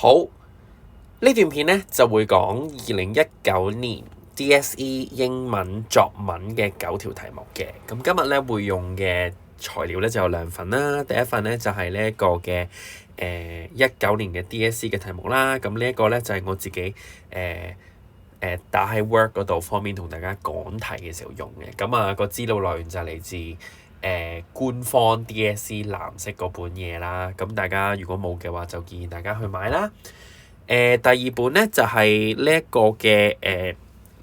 好，呢段片咧就會講2019年 DSE 英文作文嘅9條題目嘅。咁今日咧會用嘅材料咧就有2份啦。第一份咧就係呢一個嘅19年嘅 DSE 嘅題目啦。咁呢一個咧就係我自己打喺 Word 嗰度方面同大家講題嘅時候用嘅。咁個資料來源就係嚟自官方 DSE 藍色嗰本嘢啦。咁大家如果冇嘅話，就建議大家去買啦。第二本咧就係呢一個嘅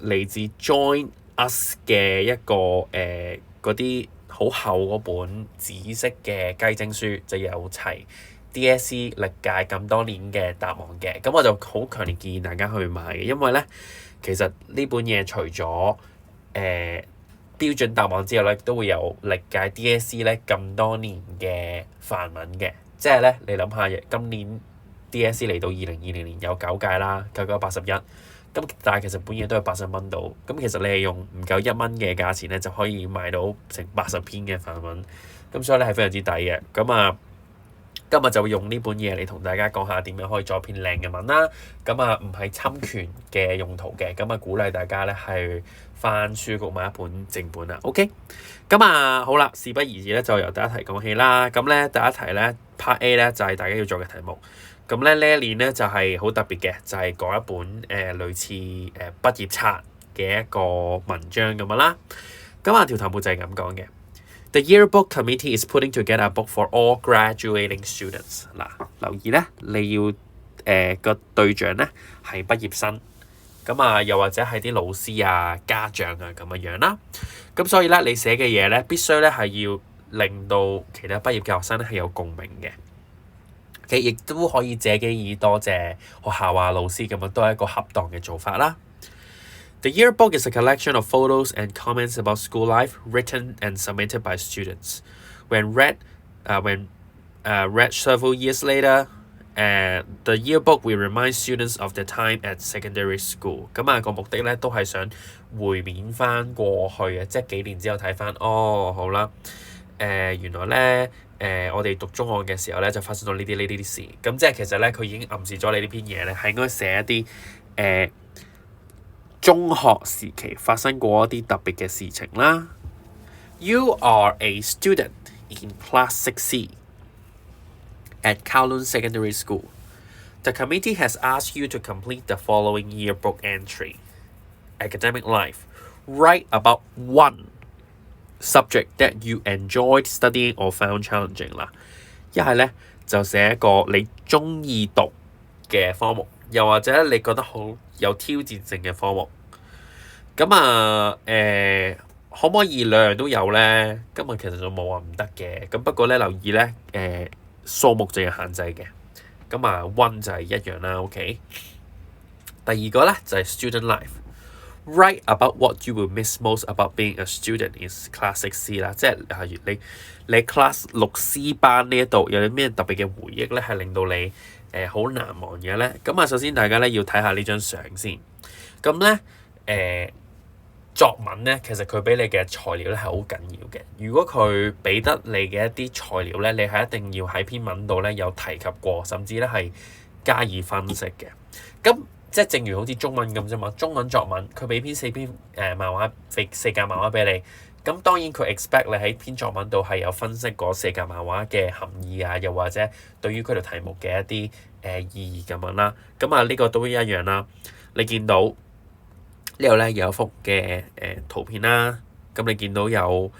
嚟自 Join Us 嘅一個嗰啲好厚嗰本紫色嘅雞精書，就有齊 DSE 歷屆咁多年嘅答案嘅。咁我就好強烈建議大家去買嘅，因為咧其實呢本嘢除咗標準答案之後咧，都會有歷屆 DSE 咧咁多年嘅範文嘅。即係咧，你諗下今年DSE 嚟到2020年有9屆啦，9981。咁但係其實本嘢都係80蚊到，咁其實你係用唔夠1蚊嘅價錢咧，就可以買到成80篇嘅範文，咁所以咧係非常之抵嘅。咁今日就會用呢本嘢嚟同大家講下點樣可以作篇靚嘅文啦。咁唔係侵權嘅用途嘅，咁鼓勵大家咧係翻書局買一本正本啦。OK， 咁好啦，事不宜遲咧，就由第一題講起啦。咁咧第一題咧 Part A 咧就係大家要做嘅題目。咁咧呢一年咧就係好特別嘅，就係講一本類似畢業冊嘅一個文章咁樣啦。條題目就係咁講嘅。The Yearbook Committee is putting together a book for all graduating students。嗱，留意咧，你要個對象咧係畢業生，又或者係啲老師啊、家長啊咁樣啦。咁所以咧，你寫嘅嘢咧必須咧係要令到其他畢業嘅學生咧係有共鳴嘅。亦都可以借機以多謝學校啊、老師咁樣，都係一個恰當嘅做法啦。The yearbook is a collection of photos and comments about school life written and submitted by students. When read several years later, the yearbook will remind students of their time at secondary school. 個目的咧都係想回緬翻過去嘅，即係幾年之後睇翻，好啦，原來咧。我哋讀中學嘅時候咧，就發生咗呢啲事。咁即係其實咧，佢已經暗示咗你呢篇嘢咧，係應該寫一啲中學時期發生過一啲特別嘅事情啦。You are a student in Class 6C at Kowloon Secondary School. The committee has asked you to complete the following yearbook entry. Academic life. Write about one subject that you enjoyed studying or found challenging 啦。一係咧就寫一個你中意讀嘅科目，又或者你覺得好有挑戰性嘅科目。可唔可以兩樣都有咧？今日其實就冇話唔得嘅。咁不過咧留意咧，數目就有限制嘅。one 就係一樣啦。OK。第二個咧就係 student life。Write about what you will miss most about being a student in Class 6C 啦，即係你 Class 6C 班呢一度有啲咩特別嘅回憶咧，係令到你好難忘嘅咧。首先大家咧要睇下呢張相先。作文咧其實佢俾你嘅材料咧係好緊要嘅。如果佢俾得你嘅一啲材料咧，你係一定要喺篇文度咧有提及過，甚至咧係加以分析嘅。即係正如好似中文咁啫嘛，中文作文佢俾4篇漫畫4格漫畫俾你，咁當然佢 expect 你喺篇作文度係有分析嗰4格漫畫嘅含義啊，又或者對於佢條題目嘅一啲意義咁樣啦。呢個都一樣啦。你見到呢度咧有一幅嘅圖片啦，咁你見到有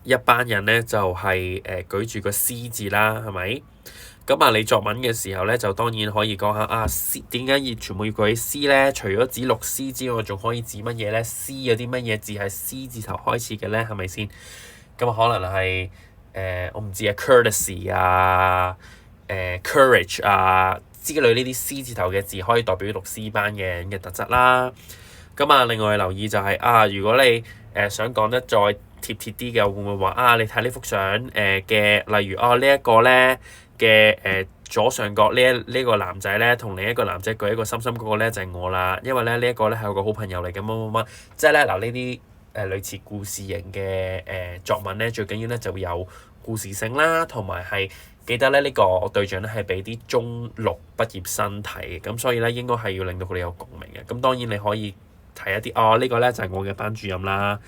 一班人咧就係舉住個 C 字啦，係咪？你作文嘅時候咧，就當然可以講下C 點解要全部要舉 C 咧？除咗指6C 之外，仲可以指乜嘢咧 ？C 有啲乜嘢字係 C 字頭開始嘅咧？係咪先？可能係我唔知courtesy 啊、courage 啊之類呢啲 C 字頭嘅字，可以代表6C 班嘅人嘅特質啦。另外留意就係如果你想講得再貼啲嘅，會唔會話你睇呢幅相嘅，例如呢一個咧嘅左上角呢個男仔咧，同另一個男仔舉一個心心嗰個咧就係我啦，因為咧呢一個咧係我個好朋友嚟嘅乜，即係咧呢啲類似故事型嘅作文咧，最緊要咧就會有故事性啦，同埋係記得咧呢個對象咧係俾啲中六畢業生睇，咁所以咧應該係要令到佢哋有共鳴嘅。咁當然你可以睇一啲呢個咧就係我嘅班主任啦，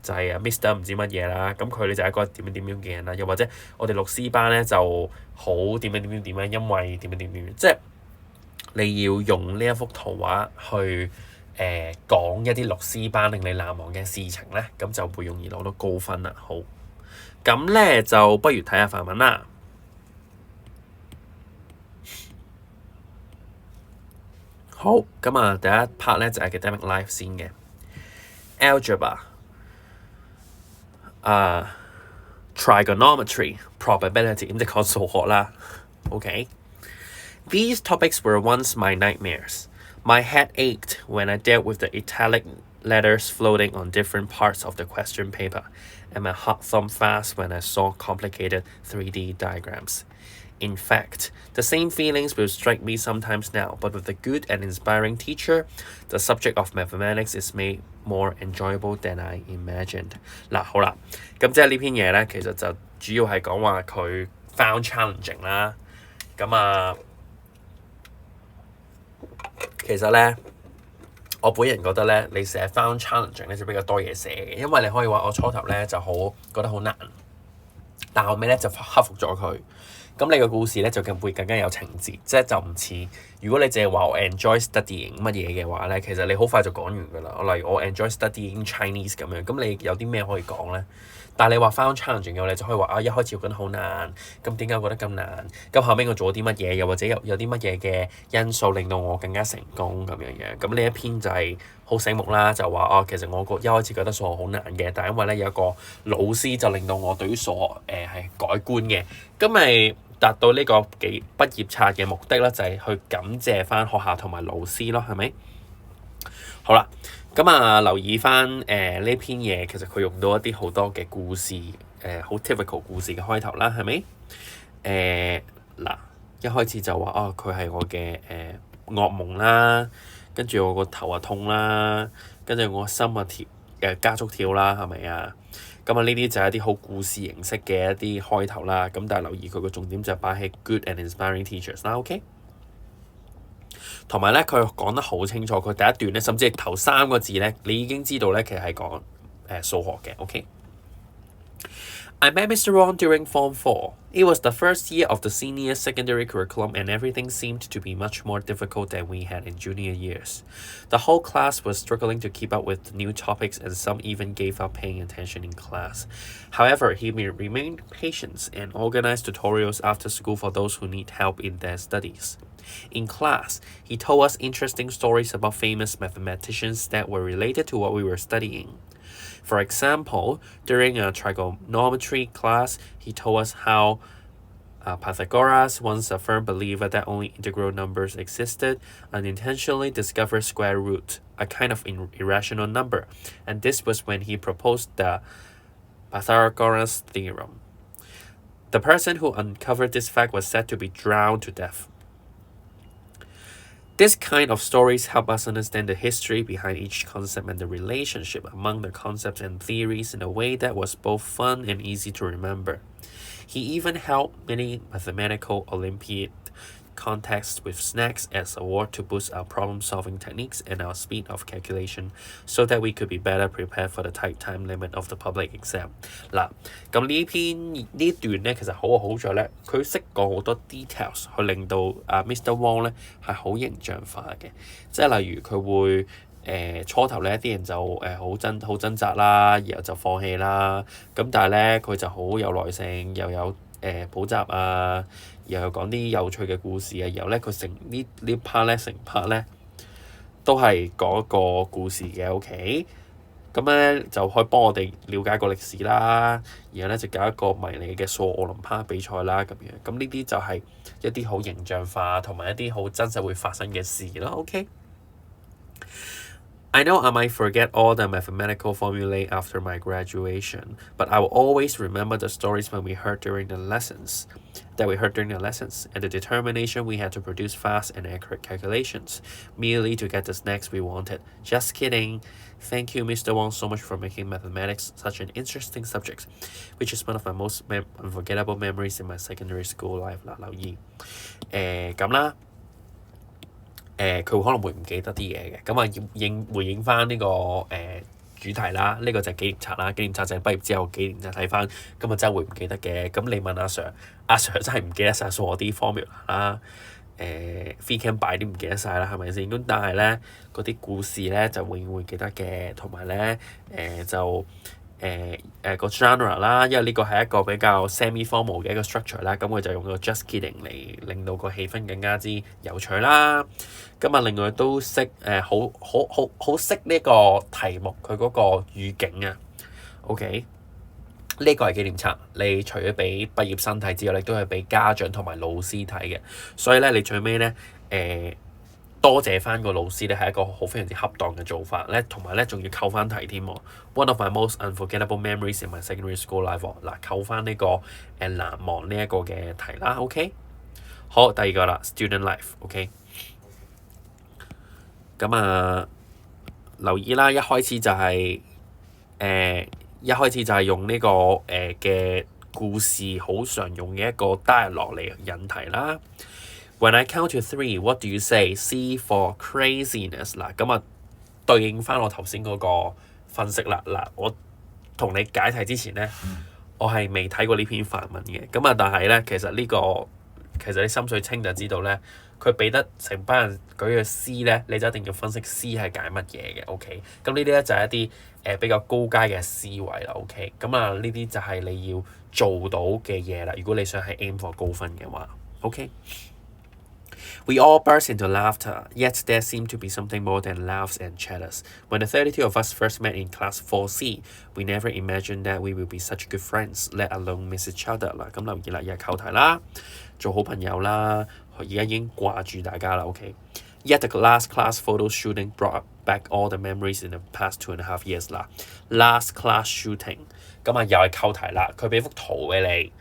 就係Mr 唔知乜嘢啦，咁佢哋就係一個點樣點樣嘅人啦，又或者我哋律師班咧就好點樣點樣點樣，因為點樣點樣，即係你要用呢一幅圖畫去講一啲律師班令你難忘嘅事情咧，咁就會容易攞到高分啦。好，咁咧就不如睇下範文啦。好，咁啊第一 part 咧就係 academic life 先嘅 algebra。Trigonometry, probability 咁即係講數學啦。OK， These topics were once my nightmares. My head ached when I dealt with the italic letters floating on different parts of the question paper, and my heart thumped fast when I saw complicated 3D diagrams. In fact, the same feelings will strike me sometimes now, but with a good and inspiring teacher, the subject of mathematics is made more enjoyable than I imagined. 嗱，好啦，咁即係呢篇嘢咧，其實就主要係講話佢 found challenging 啦。咁啊，其實咧，我本人覺得咧，你寫 found challenging 咧就比較多嘢寫嘅，因為你可以話我初頭咧就覺得好難，但後尾咧就克服咗佢。咁你個故事咧就會更加有情節，即係就唔似如果你淨係話我 enjoy studying 乜嘢嘅話咧，其實你好快就講完㗎啦。例如我 enjoy studying Chinese 咁樣，咁你有啲咩可以講咧？但係你話 found challenging 嘅話，你就可以話一開始我覺得好難，咁點解我覺得咁難？咁後尾我做咗啲乜嘢？又或者有啲乜嘢嘅因素令到我更加成功咁樣。咁呢一篇就係好醒目啦，就話其實我一開始覺得數學好難嘅，但係因為咧有一個老師就令到我對於數學係改觀嘅，咁咪達到呢個畢業冊嘅目的啦，就係去感謝翻學校同埋老師咯，係咪？好啦，咁啊留意翻呢篇嘢，其實佢用到一啲好多嘅故事，好 typical 故事嘅開頭啦，係咪？嗱，一開始就話佢係我嘅噩夢啦，跟住我個頭啊痛啦，跟住我個心啊加速跳啦，係咪啊？咁啊，呢啲就係一啲好故事形式嘅一啲開頭啦。咁但係留意佢個重點就擺喺 good and inspiring teachers 啦。OK， 同埋咧佢講得好清楚，佢第一段咧甚至係頭3個字咧，你已經知道咧其實係講數學嘅。OK。I met Mr. Wong during Form 4. It was the first year of the senior secondary curriculum, and everything seemed to be much more difficult than we had in junior years. The whole class was struggling to keep up with the new topics, and some even gave up paying attention in class. However, he remained patient and organized tutorials after school for those who need help in their studies. In class, he told us interesting stories about famous mathematicians that were related to what we were studying.For example, during a trigonometry class, he told us how Pythagoras, once a firm believer that only integral numbers existed, unintentionally discovered square root, a kind of irrational number, and this was when he proposed the Pythagoras theorem. The person who uncovered this fact was said to be drowned to death.This kind of stories help us understand the history behind each concept and the relationship among the concepts and theories in a way that was both fun and easy to remember. He even held many mathematical Olympiad contests with snacks as award to boost our problem-solving techniques and our speed of calculation so that we could be better prepared for the tight time limit of the public exam. 嗱，咁呢段咧其實好在咧，佢識講好多 details 去令到Mr. Wong 咧係好形象化嘅，即係例如佢會初頭咧啲人就好掙扎啦，然後就放棄啦，咁但係咧佢就好有耐性，又有補習啊，然後講啲有趣嘅故事啊，然後咧佢成part 咧成 part 咧都係講一個故事嘅。OK， 咁咧就可以幫我哋了解個歷史啦，然後咧就搞一個迷你嘅數學奧林匹克比賽啦咁樣。咁呢啲就係一啲好形象化同埋一啲好真實會發生嘅事咯。OK。I know I might forget all the mathematical formulae after my graduation, but I will always remember the stories we heard during the lessons, and the determination we had to produce fast and accurate calculations, merely to get the snacks we wanted. Just kidding. Thank you, Mr. Wong, so much for making mathematics such an interesting subject, which is one of my most unforgettable memories in my secondary school life 嗱，留意咁啦。佢可能會唔記得啲嘢嘅，咁啊回應翻呢個主題啦，呢個就係紀念冊啦，紀念冊就係畢業之後紀念冊睇翻，咁啊真係會唔記得嘅。咁你問阿 Sir， 阿 Sir 真係唔記得晒數學啲 formula 啦，free cam 擺啲唔記得晒啦，係咪先？咁但係咧嗰啲故事咧就永遠會記得嘅，同埋咧就個 genre 啦，因為呢個係一個比較 semi-formal 嘅一個 structure 啦，咁佢就用個 just kidding 嚟令到個氣氛更加之有趣啦。咁啊，另外都識好識呢個題目佢嗰個語境啊。OK， 呢個係紀念冊，你除咗俾畢業生睇之外，你都係俾家長同埋老師睇嘅。所以咧，你最尾咧多謝翻個老師咧，係一個非常之恰當嘅做法咧，同埋咧仲要扣翻題添喎。One of my most unforgettable memories in my secondary school life 嗱，扣翻呢個難忘呢一個嘅題啦。OK， 好，第二個啦 ，student life。OK， 咁啊，留意啦，一開始就係用呢個嘅故事好常用嘅一個 dialogue 嚟引題啦。When I count to 3, what do you say? C for craziness 嗱，咁啊對應翻我頭先嗰個分析啦。嗱，我同你解題之前咧，我係未睇過呢篇範文嘅。咁啊，但係咧，其實你心水清就知道咧，佢俾得成班人舉嘅 C 咧，你就一定要分析 C 係解乜嘢嘅。OK， 咁呢啲咧就係一啲比較高階嘅思維啦。OK， 咁啊呢啲就係你要做到嘅嘢啦。如果你想係 aim for 高分嘅話 ，OK。We all burst into laughter, yet there seemed to be something more than laughs and chatters. When the 32 of us first met in class 4C, we never imagined that we would be such good friends, let alone miss each other 啦。咁留意啦，又係扣題啦，做好朋友啦，而家已經掛住大家啦。OK。Yet the last class photo shooting brought back all the memories in the past 2.5 years 啦。Last class shooting， 咁啊又係扣題啦，佢俾幅圖俾你，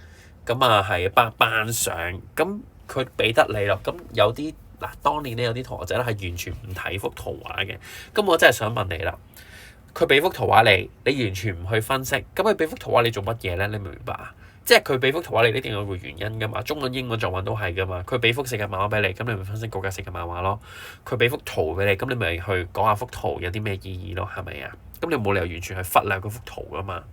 咁啊係班相咁。佢俾得你咯，咁有啲嗱，當年咧有啲同學仔咧係完全唔睇幅圖畫嘅，咁我真係想問你啦，佢俾幅圖畫你完全唔去分析，咁佢俾幅圖畫你做乜嘢咧？你明唔明白啊？即係佢俾幅圖畫你一定有個原因噶嘛，中文、英文、作文都係噶嘛。佢俾幅世界漫畫俾你，咁你咪分析嗰個世界漫畫咯。佢俾幅圖俾你，咁你咪去講下幅圖有啲咩意義咯，係咪啊？咁你冇理由完全去忽略嗰幅圖噶嘛。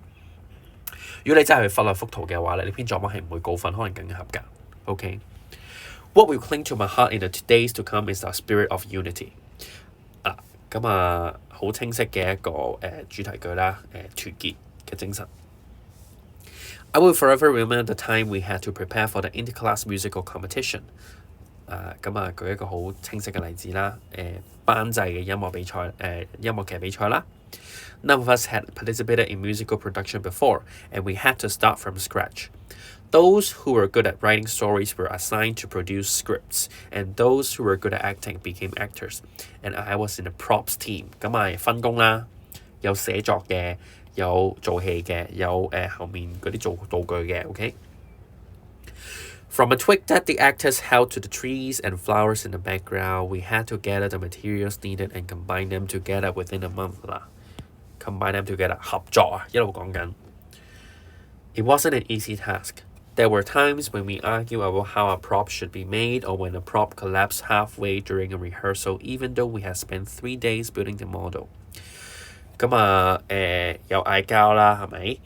如果你真係去忽略幅圖嘅話咧，你篇作文係唔會高分，可能更加合格。OK。What will cling to my heart in the days to come is our spirit of unity。咁啊，好清晰嘅一個主題句啦，團結嘅精神。I will forever remember the time we had to prepare for the interclass musical competition。咁啊，舉一個好清晰嘅例子啦，班際嘅音樂劇比賽啦。None of us had participated in musical production before, and we had to start from scratch.Those who were good at writing stories were assigned to produce scripts, and those who were good at acting became actors. And I was in the props team. 咁咪分工啦，有寫作嘅，有做戲嘅，有後面嗰啲做道具嘅。OK。From a twig that the actors held to the trees and flowers in the background, we had to gather the materials needed and combine them together within a month 啦。Combine them together 合作啊，一路講緊。It wasn't an easy task.There were times when we argued about how a prop should be made or when a prop collapsed halfway during a rehearsal, even though we had spent 3 days building the model. 咁啊，有嗌交啦，係咪？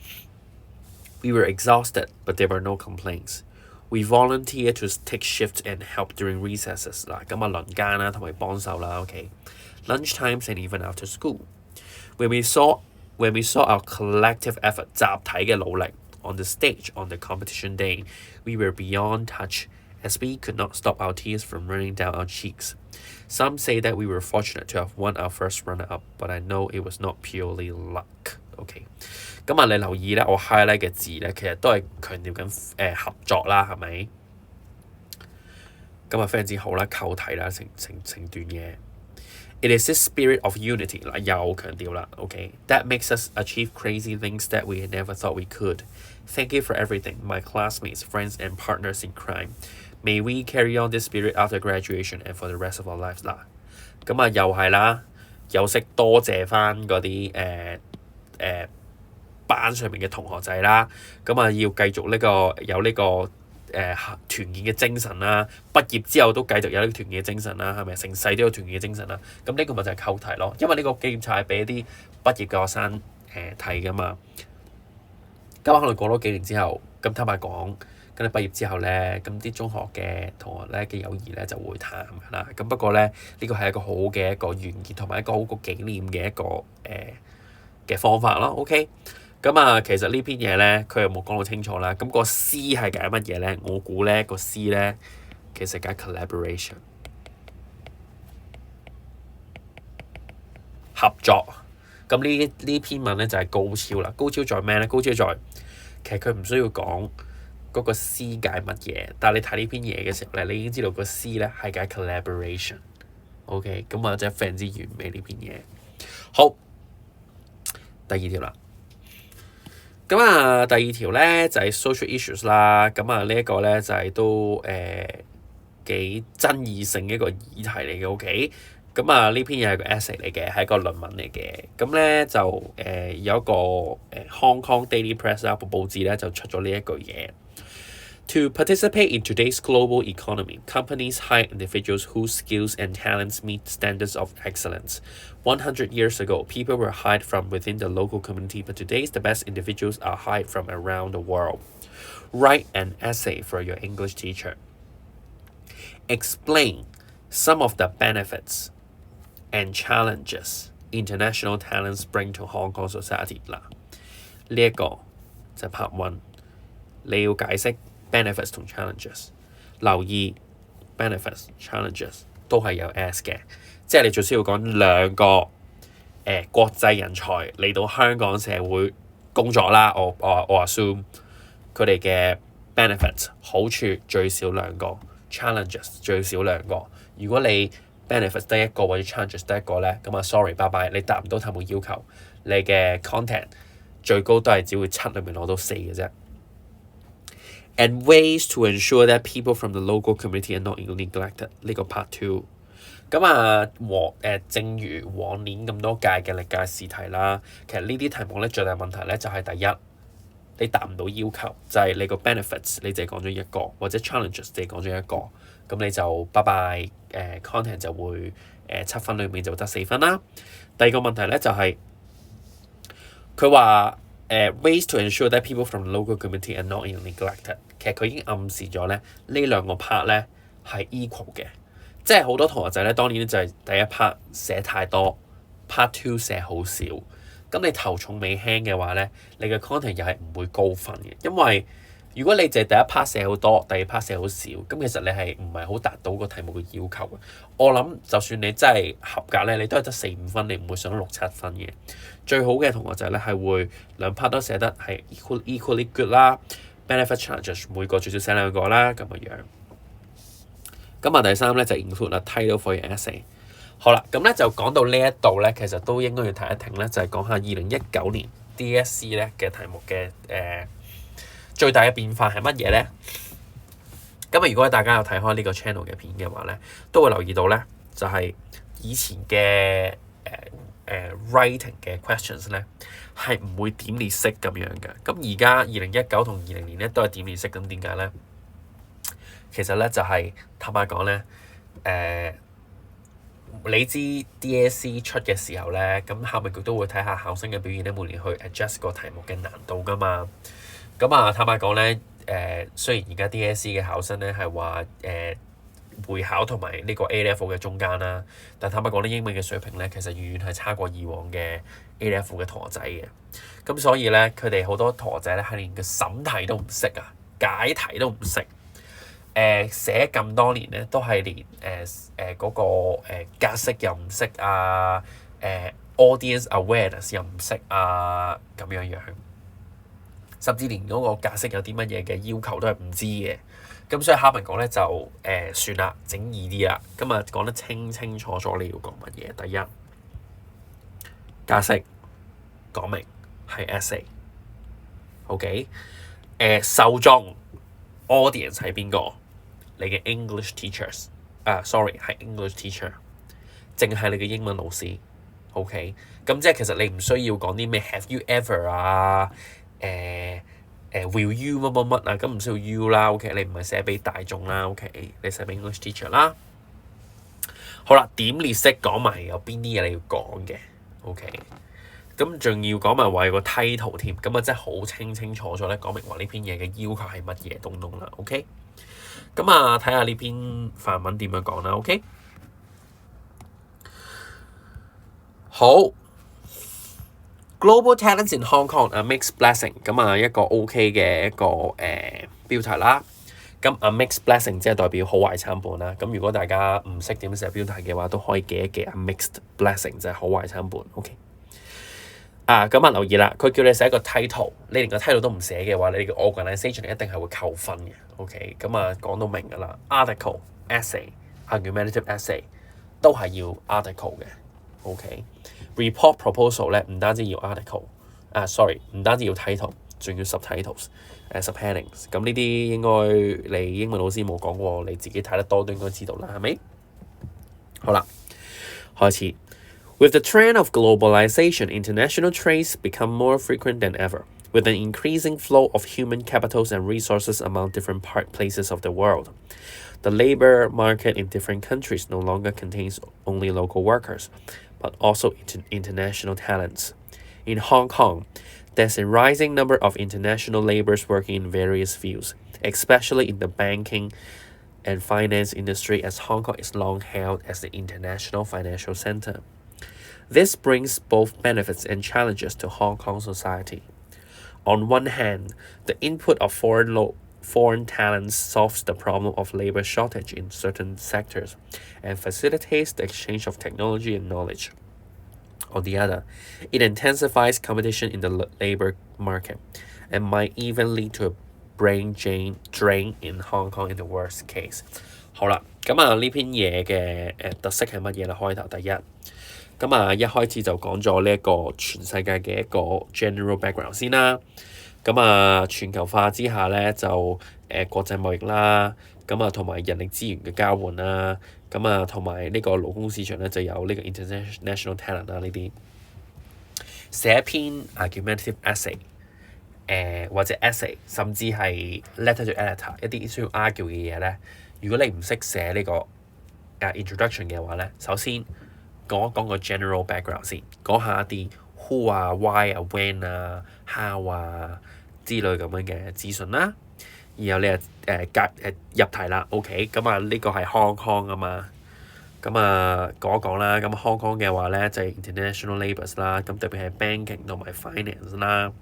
We were exhausted, but there were no complaints. We volunteered to take shifts and help during recesses 嗱，咁啊輪間啦，同埋幫手啦。OK. Lunch times and even after school. When we saw our collective effort 集體嘅努力on the stage on the competition day, we were beyond touch, as we could not stop our tears from running down our cheeks. Some say that we were fortunate to have won our first runner-up, but I know it was not purely luck. OK， 咁啊，你留意咧，我 highlight 嘅字咧，其實都係強調緊合作啦，係咪？咁啊，非常之好啦，扣題啦，成段嘢。It is this spirit of unity 嗱，又強調啦 ，OK that makes us achieve crazy things that we never thought we could. Thank you for everything, my classmates, friends, and partners in crime. May we carry on this spirit after graduation and for the rest of our lives 嗱。咁啊，又係啦，又識多謝翻嗰啲班上面嘅同學仔啦。咁啊，要繼續有呢個團結嘅精神啦，畢業之後都繼續有呢個團結嘅精神啦，係咪？成世都有團結嘅精神啦。咁呢個咪就係扣題咯，因為呢個紀念冊係俾啲畢業嘅學生睇㗎嘛。咁可能過多幾年之後，咁坦白講，咁你畢業之後咧，咁啲中學嘅同學咧嘅友誼咧就會淡㗎啦。咁不過咧，呢個係一個好好嘅一個完結同埋一個好個紀念嘅一個嘅方法咯。OK。咁啊，其實呢篇嘢咧，佢又冇講到清楚啦。咁個 C 係解乜嘢咧？我估咧個 C 咧，其實解 collaboration 合作。咁呢篇文咧就係高超啦。高超在咩咧？高超在其實佢唔需要講嗰個 C 解乜嘢，但係你睇呢篇嘢嘅時候咧，你已經知道個 C 咧係解 collaboration。OK， 咁啊真係非常之完美呢篇嘢。好，第二條啦。咁啊，第二條咧就係 social issues 啦。咁啊，呢一個咧就係都幾爭議性嘅一個議題嚟嘅。OK，咁啊呢篇嘢係個 essay 嚟嘅，係一個論文嚟嘅。咁咧就有一個Hong Kong Daily Press 啦，部報紙咧就出咗呢一句嘢。To participate in today's global economy, companies hire individuals whose skills and talents meet standards of excellence. 100 years ago, people were hired from within the local community, but today the best individuals are hired from around the world. Write an essay for your English teacher. Explain some of the benefits and challenges international talents bring to Hong Kong society. 嗱，呢一個就係 part one， 你要解釋benefits 同 challenges， 留意 benefits challenges 都係有 S 嘅，即係你最需要講兩個國際人才嚟到香港社會工作啦。我 assume 佢哋嘅 benefits 好處最少兩個 ，challenges 最少兩個。如果你 benefits 得一個或者 challenges 得一個咧，咁啊 sorry 拜拜，你達唔到題目要求，你嘅 content 最高都係只會7裏面攞到4嘅啫。And ways to ensure that people from the local community are not neglected 呢個 part 2。咁啊正如往年咁多屆嘅歷屆試題啦，其實呢啲題目咧最大問題咧就係第一，你達唔到要求，就係你個 benefits 你淨係講咗一個，或者 challenges 淨係講咗一個，咁你就拜拜content 就會7分裏面就得4分啦。第二個問題咧就係佢話ways to ensure that people from the local community are not neglected。其實佢已經暗示咗咧呢兩個 part 咧係 equal 嘅，即係好多同學仔咧當年就係第一 part 寫太多 ，part 2寫好少。咁你頭重尾輕嘅話咧，你嘅 content 又係唔會高分嘅，因為如果你淨係第一 part 寫好多，第二 part 寫好少，咁其實你係唔係好達到個題目嘅要求嘅。我諗就算你真係合格咧，你都係得4-5分，你唔會上到6-7分嘅。最好嘅同學仔咧係會兩 part 都寫得係 equally good 啦。benefit challenges 每個最少寫2個啦，咁嘅樣。咁啊第三咧就 include a title for your essay。好啦，咁咧就講到呢一度咧，其實都應該要停一停咧，就係講下2019年 DSE 咧嘅題目嘅最大嘅變化係乜嘢咧？咁啊，如果大家有睇開呢個 channel 嘅片嘅話咧，都會留意到咧，就係以前嘅writing 嘅 questions 咧係唔會點列式咁樣嘅。咁而家2019同20年咧都係點列式，咁點解咧？其實咧就係坦白講咧，你知 DSE 出嘅時候咧，咁考評局都會睇下考生嘅表現咧，每年去 adjust 個題目嘅難度噶嘛。咁啊，坦白講咧，雖然而家 DSE 嘅考生咧係話會考同埋呢個 A level 嘅中間啦，但坦白講咧，英文嘅水平咧其實遠遠係差過以往嘅 A level 嘅同學仔嘅。咁所以咧，佢哋好多同學仔咧係連個審題都唔識啊，解題都唔識。寫咁多年咧，都係連嗰個格式又唔識啊，audience awareness 又唔識啊，咁樣樣，甚至連嗰個格式有啲乜嘢嘅要求都係唔知嘅。咁所以考評局咧就算啦，整易啲啦。今日講得清清楚楚你要講乜嘢。第一，解釋講明係 essay。OK，受眾 audience 係邊個？你嘅 English teachers。sorry 係 English teacher， 淨係你嘅英文老師。OK， 咁即係其實你唔需要講啲咩 Have you ever 啊，will you 乜乜乜啊，咁唔需要 you 啦。OK， 你唔係寫俾大眾啦。OK， 你寫俾 English teacher 啦。好啦，點列式講埋有邊啲嘢你要講嘅。OK， 咁仲要講埋話有個 title 添，咁啊真係好清清楚楚咧講明話呢篇嘢嘅要求係乜嘢東東啦。OK， 咁啊睇下呢篇範文點樣講啦。OK， 好。Global talents in Hong Kong a mixed blessing， 咁啊一個 OK 嘅一個標題啦。咁 a mixed blessing 即係代表好壞參半啦。咁如果大家唔識點寫標題嘅話，都可以記一記 a mixed blessing 就係好壞參半。OK， 咁啊留意啦，佢叫你寫一個 title， 你連個 title 都唔寫嘅話，你嘅 organisation 一定係會扣分嘅。OK， 咁啊講到明㗎啦 ，article、essay、argumentative essay 都係要 article 嘅。OK。Report proposal 咧唔單止要 article， 唔單止要 title， 仲要 subtitles、subheadings。咁呢啲應該你英文老師冇講過，你自己睇得多都應該知道啦，係咪？好啦，開始。With the trend of globalization, international trades become more frequent than ever, with an increasing flow of human capitals and resources among different places of the world. The labor market in different countries no longer contains only local workers,but also international talents. In Hong Kong, there's a rising number of international laborers working in various fields, especially in the banking and finance industry, as Hong Kong is long held as the international financial center. This brings both benefits and challenges to Hong Kong society. On one hand, the input of foreign talents solves the problem of labor shortage in certain sectors and facilitates the exchange of technology and knowledge. On the other, it intensifies competition in the labor market and might even lead to a brain drain in Hong Kong in the worst case. 好啦，咁啊呢篇嘢嘅特色係乜嘢咧？開頭第一，咁啊一開始就講咗呢一個全世界嘅一個 general background 先啦。咁啊全球化之下咧就國際貿易啦，咁啊同埋人力資源嘅交換啦，咁啊同埋呢個勞工市場咧就有呢個 international talent 啦呢啲。寫一篇 argumentative essay， 或者 essay， 甚至係 letter to editor 一啲需要 argue 嘅嘢咧，如果你唔識寫呢個introduction 嘅話咧，首先講一講個 general background 先，講下一啲 who 啊、why 啊、when 啊、how 啊之類咁樣嘅資訊啦。然後你入題啦 ，OK， 咁啊呢個係 Hong Kong 啊嘛，咁啊講一講啦。咁 Hong Kong 嘅話咧就係 international labours 啦，咁特別係 banking 同埋 finance 啦。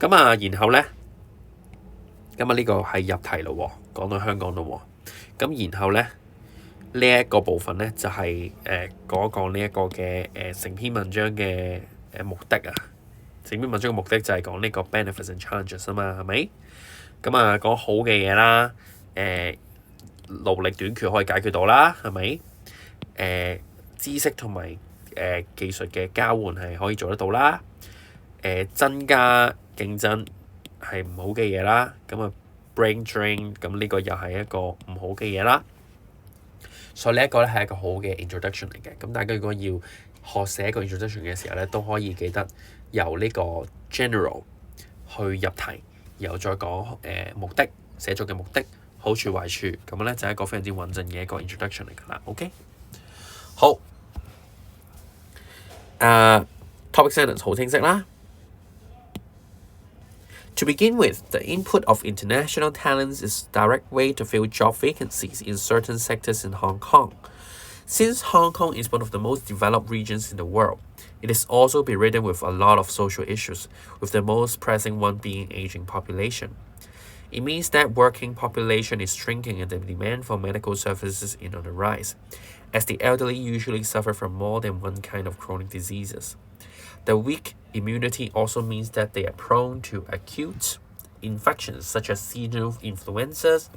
咁啊然後咧，咁啊呢個係入題咯喎，講到香港咯喎。咁然後咧呢一個部分咧就係講一講呢一個嘅成篇文章嘅目的啊。成篇文章嘅目的就係講呢個 benefits and challenges 啊嘛，係咪？咁啊講好嘅嘢啦，勞力短缺可以解決到啦，係咪？知識同埋技術嘅交換係可以做得到啦。增加競爭係唔好嘅嘢啦。咁啊 brain drain， 咁呢個又係一個唔好嘅嘢啦。所以呢一個咧係一個好嘅 introduction 嚟嘅。咁大家如果要學寫一個 introduction 嘅時候咧，都可以記得由呢個 general 去入題。然後再講目的，寫作嘅目的、好處壞處，咁咧就係一個非常之穩陣嘅一個 introduction 嚟㗎啦。OK， 好，topic sentence 好清晰啦。To begin with, the input of international talents is a direct way to fill job vacancies in certain sectors in Hong Kong. Since Hong Kong is one of the most developed regions in the world, it is also bedridden with a lot of social issues, with the most pressing one being aging population. It means that working population is shrinking and the demand for medical services is on the rise, as the elderly usually suffer from more than one kind of chronic diseases. The weak immunity also means that they are prone to acute infections such as seasonal influenzas,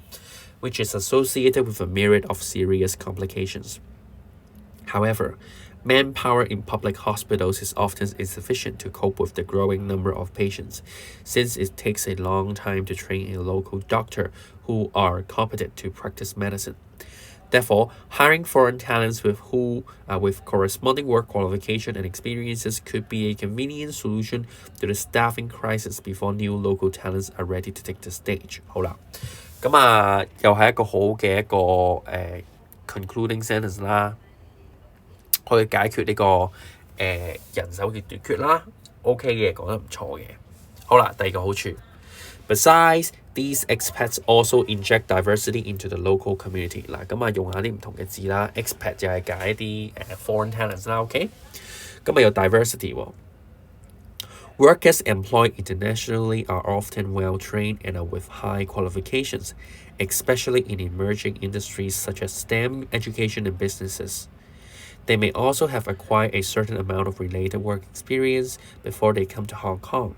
which is associated with a myriad of serious complications. However, manpower in public hospitals is often insufficient to cope with the growing number of patients, since it takes a long time to train a local doctor who are competent to practice medicine. Therefore, hiring foreign talents with corresponding work qualification and experiences could be a convenient solution to the staffing crisis before new local talents are ready to take the stage. 好啦，咁啊，又係一個好嘅一個concluding sentence 啦，去解決呢個人手嘅短缺啦。OK 嘅，講得唔錯嘅。好啦，第二個好處。Besides, these expats also inject diversity into the local community. 嗱，咁啊用下啲唔同嘅字啦 ，expat 就係解一啲foreign talents 啦 ，OK？ 咁啊有 diversity 喎。Workers employed internationally are often well trained and are with high qualifications, especially in emerging industries such as STEM education and businesses. They may also have acquired a certain amount of related work experience before they come to Hong Kong.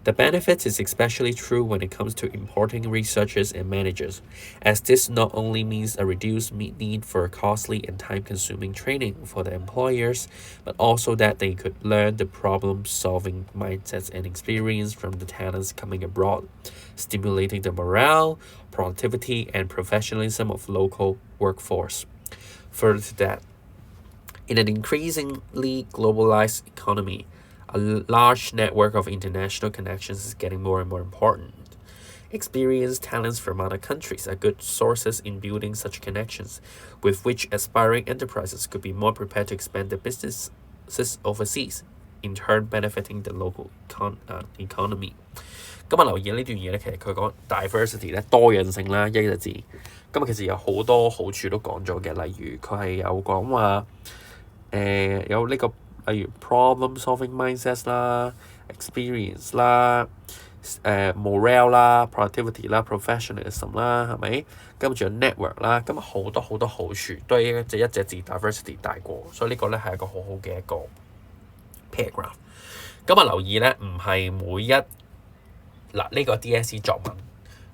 The benefit is especially true when it comes to importing researchers and managers, as this not only means a reduced need for costly and time-consuming training for the employers, but also that they could learn the problem-solving mindsets and experience from the talents coming abroad, stimulating the morale, productivity, and professionalism of local workforce. Further to that, in an increasingly globalized economy, a large network of international connections is getting more and more important. Experienced talents from other countries are good sources in building such connections, with which aspiring enterprises could be more prepared to expand their businesses overseas, in turn benefiting the local economy. 咁啊，留意呢段嘢咧，其實佢講 diversity 咧，多樣性啦，一個字。咁其實有好多好處都講咗嘅，例如佢係有講話有呢個。例如 problem solving mindsets 啦、experience 啦、morale 啦、productivity 啦、professionalism 啦，係咪？跟住仲有 network 啦，咁啊好多好多好處，都係一隻字 diversity 大過，所以呢個咧係一個好好嘅一個 paragraph。咁啊留意咧，唔係每一呢個 DSE 作文，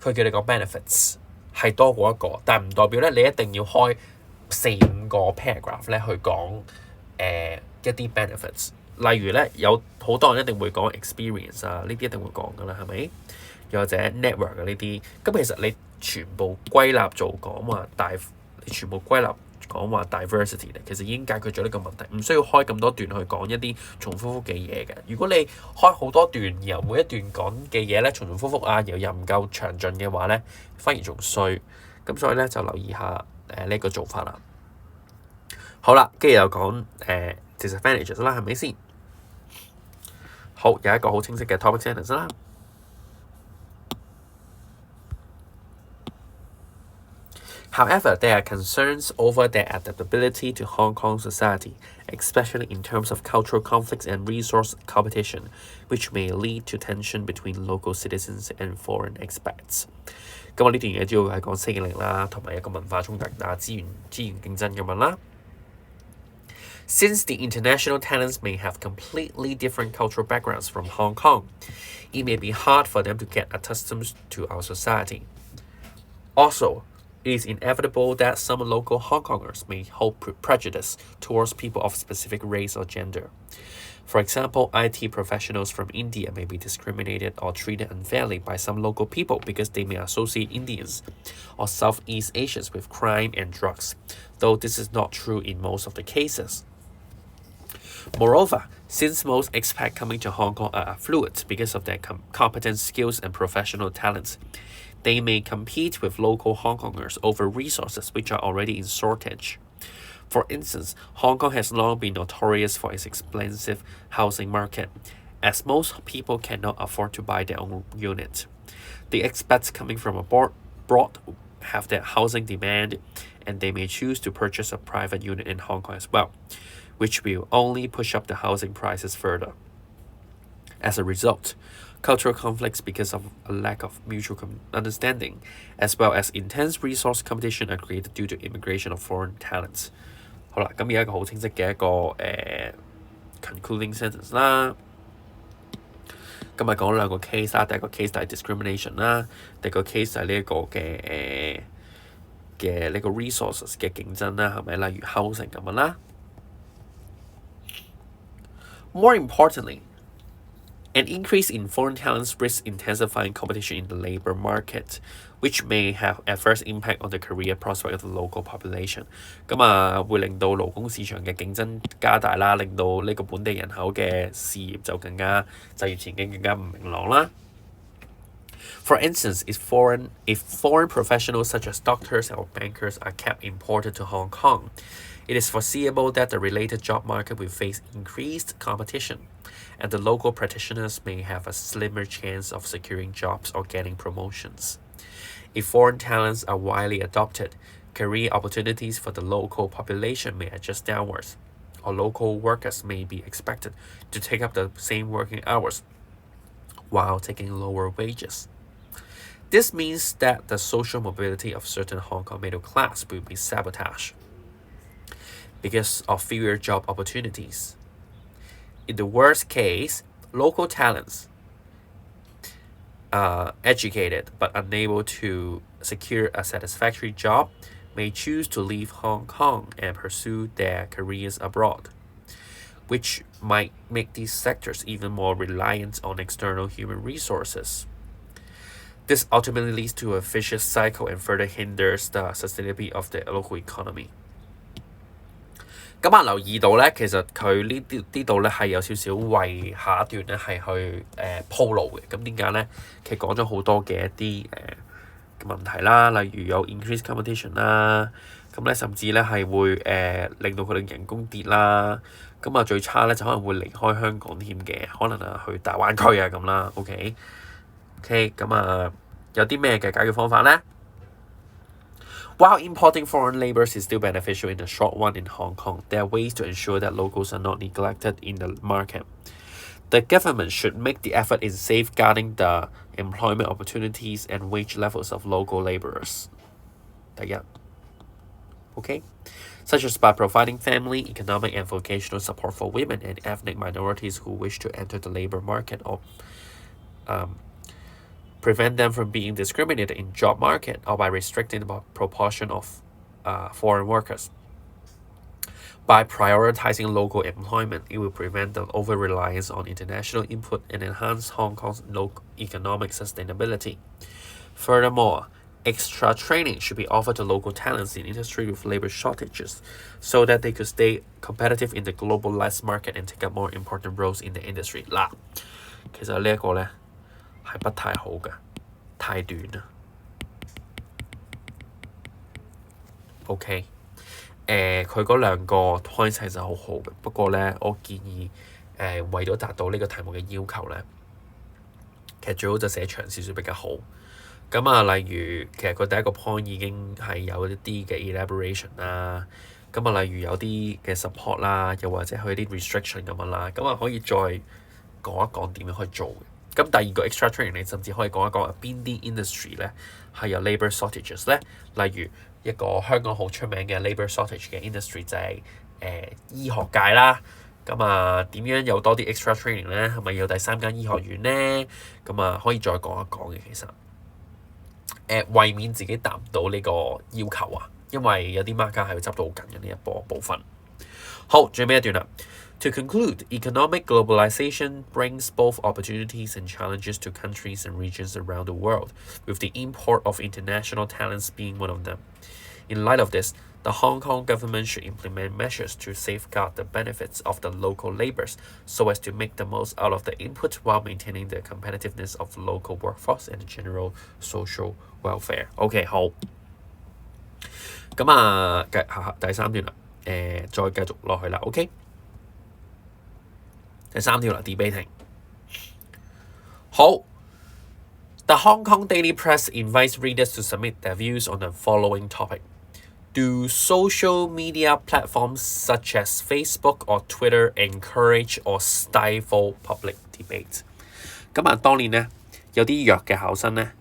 佢叫你講 benefits 係多過一個，但係唔代表咧你一定要開4-5個 paragraph 咧去講一啲 benefits， 例如咧有好多人一定會講 experience 啊，呢啲一定會講噶啦，係咪？又或者 network 啊呢啲，咁其實你全部歸納做講話你全部歸納講話 diversity 咧，其實已經解決咗呢個問題，唔需要開咁多段去講一啲重複複嘅嘢嘅。如果你開好多段，然後每一段講嘅嘢咧重重複複啊，然後又唔夠詳盡嘅話咧，反而仲衰。咁所以咧就留意下呢個做法啦。好啦，跟住又講disadvantages 啦，係咪先？好，有一個好清晰嘅 topic sentence 啦。However, there are concerns over their adaptability to Hong Kong society, especially in terms of cultural conflicts and resource competition, which may lead to tension between local citizens and foreign expats. 咁我呢段嘢主要係講適應力啦，同埋一個文化衝突啊、資源競爭咁樣啦。Since the international talents may have completely different cultural backgrounds from Hong Kong, it may be hard for them to get accustomed to our society. Also, it is inevitable that some local Hong Kongers may hold prejudice towards people of specific race or gender. For example, IT professionals from India may be discriminated or treated unfairly by some local people because they may associate Indians or Southeast Asians with crime and drugs, though this is not true in most of the cases. Moreover, since most expats coming to Hong Kong are affluent because of their competent skills and professional talents, they may compete with local Hong Kongers over resources which are already in shortage. For instance, Hong Kong has long been notorious for its expensive housing market, as most people cannot afford to buy their own unit. The expats coming from abroad have their housing demand, and they may choose to purchase a private unit in Hong Kong as well, which will only push up the housing prices further. As a result, cultural conflicts because of a lack of mutual understanding, as well as intense resource competition, are created due to immigration of foreign talents. 好啦，咁有一個好清晰嘅一個concluding sentence 啦。今日講兩個 case 啦，第一個 case 就係 discrimination 啦，第二個 case 就係呢一個嘅呢個 resources 嘅競爭啦，係咪？例如 housing 咁樣啦。More importantly, an increase in foreign talents risks intensifying competition in the labour market, which may have adverse impact on the career prospect of the local population. 會令到勞工市場嘅競爭加大啦，令到呢個本地人口嘅事業就業前景更加唔明朗啦。For instance, if foreign professionals such as doctors or bankers are kept imported to Hong Kong, it is foreseeable that the related job market will face increased competition, and the local practitioners may have a slimmer chance of securing jobs or getting promotions. If foreign talents are widely adopted, career opportunities for the local population may adjust downwards, or local workers may be expected to take up the same working hours while taking lower wages. This means that the social mobility of certain Hong Kong middle class will be sabotaged because of fewer job opportunities. In the worst case, local talents, educated but unable to secure a satisfactory job, may choose to leave Hong Kong and pursue their careers abroad, which might make these sectors even more reliant on external human resources. This ultimately leads to a vicious cycle and further hinders the sustainability of the local economy. 留意到咧，其實佢呢度咧係有少少為下一段咧係去鋪路嘅。咁點解咧？其實講咗好多嘅一啲問題啦，例如有 increased competition 啦，咁咧甚至咧係會令到佢哋人工跌啦。最差咧就可能會離開香港添嘅，可能去大灣區咁啦。OK，有啲咩嘅解決方法咧？While importing foreign labour is still beneficial in the short run in Hong Kong, there are ways to ensure that locals are not neglected in the market. The government should make the effort in safeguarding the employment opportunities and wage levels of local labourers. 第一 ，OK， such as by providing family, economic and vocational support for women and ethnic minorities who wish to enter the labour market or prevent them from being discriminated in job market, or by restricting the proportion of foreign workers. By prioritizing local employment, it will prevent the over-reliance on international input and enhance Hong Kong's local economic sustainability. Furthermore, extra training should be offered to local talents in industry with labor shortages, so that they could stay competitive in the globalized market and take up more important roles in the industry. 嗱，其實呢一個咧係不太好嘅，太短啦。OK， 佢嗰兩個 point 其實好好嘅，不過咧我建議為咗達到呢個題目嘅要求咧，其實最好就寫長少少比較好。例如其實佢第一個 point 已經係有一啲嘅 elaboration 啦。例如有啲嘅 support 啦，又或者佢啲 restriction 咁樣啦，可以再講一講點樣去做嘅。第二個 extra training 你甚至可以講一講邊啲 industry 咧係有 labour shortages 咧，例如一個香港好出名嘅 labour shortage 嘅 industry 就係醫學界啦。點樣有多啲 extra training 咧？係咪有第三間醫學院咧？可以再講一講嘅其實。為免自己達唔到呢個要求啊，因為有啲 marker 係要執到好緊嘅呢一部分。好，最尾一段啦。To conclude, economic globalization brings both opportunities and challenges to countries and regions around the world, with the import of international talents being one of them. In light of this, the Hong Kong government should implement measures to safeguard the benefits of the local labours so as to make the most out of the input while maintaining the competitiveness of the local workforce and the general social welfare. OK， 好。第三段啦，再繼續落去啦。OK。第三條啦 ，debating。好 ，The Hong Kong Daily Press invites readers to submit their views on the following topic. Do social media platforms such as Facebook or Twitter encourage or stifle public debate? 當年咧有啲弱嘅考生咧，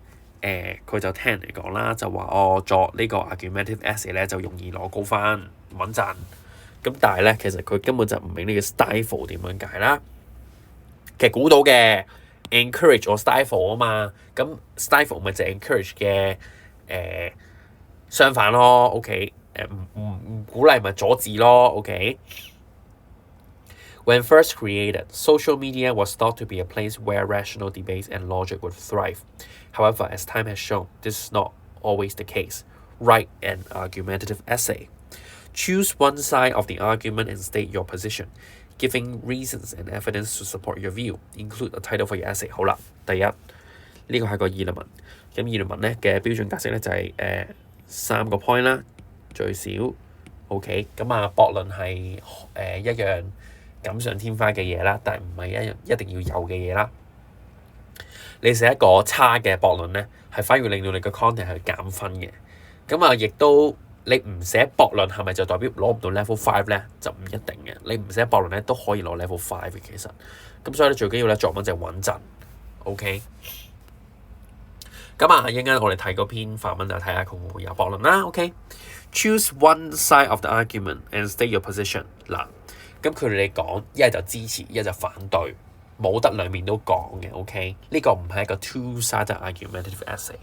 佢就聽人哋講啦，就話作呢個 argumentative essay 咧就容易攞高分穩陣。但係咧，其實佢根本就唔明呢個 stifle 點樣解啦。其實估到嘅， encourage 我 stifle 啊嘛，咁 stifle 咪就係 encourage 嘅相反咯 ，OK， 唔鼓勵咪阻止咯 ，OK。When first created, social media was thought to be a place where rational debates and logic would thrive. However, as time has shown, this is not always the case. Write an argumentative essay. Choose one side of the argument and state your position, giving reasons and evidence to support your view. Include a title for your essay. 好啦，第一呢個係個議論文。咁議論文咧嘅標準格式咧就係3個 point 啦，最少 OK。咁啊，駁論係一樣錦上添花嘅嘢啦，但係唔係一定要有嘅嘢啦。你寫一個差嘅駁論咧，係反而令到你個 content 係減分嘅。咁啊，亦都你唔寫駁論係咪就代表攞唔到 level 5咧？就唔一定嘅。你唔寫駁論咧都可以攞 level 5嘅其實。咁所以咧最緊要咧作文就係穩陣 ，OK。咁啊，一陣間我哋睇嗰篇範文就睇下佢會唔會有駁論啦 ，OK。Choose one side of the argument and state your position。嗱，咁佢哋講一係就支持，一係就反對，冇得兩面都講嘅 ，OK。呢個唔係一個 two-sided argumentative essay。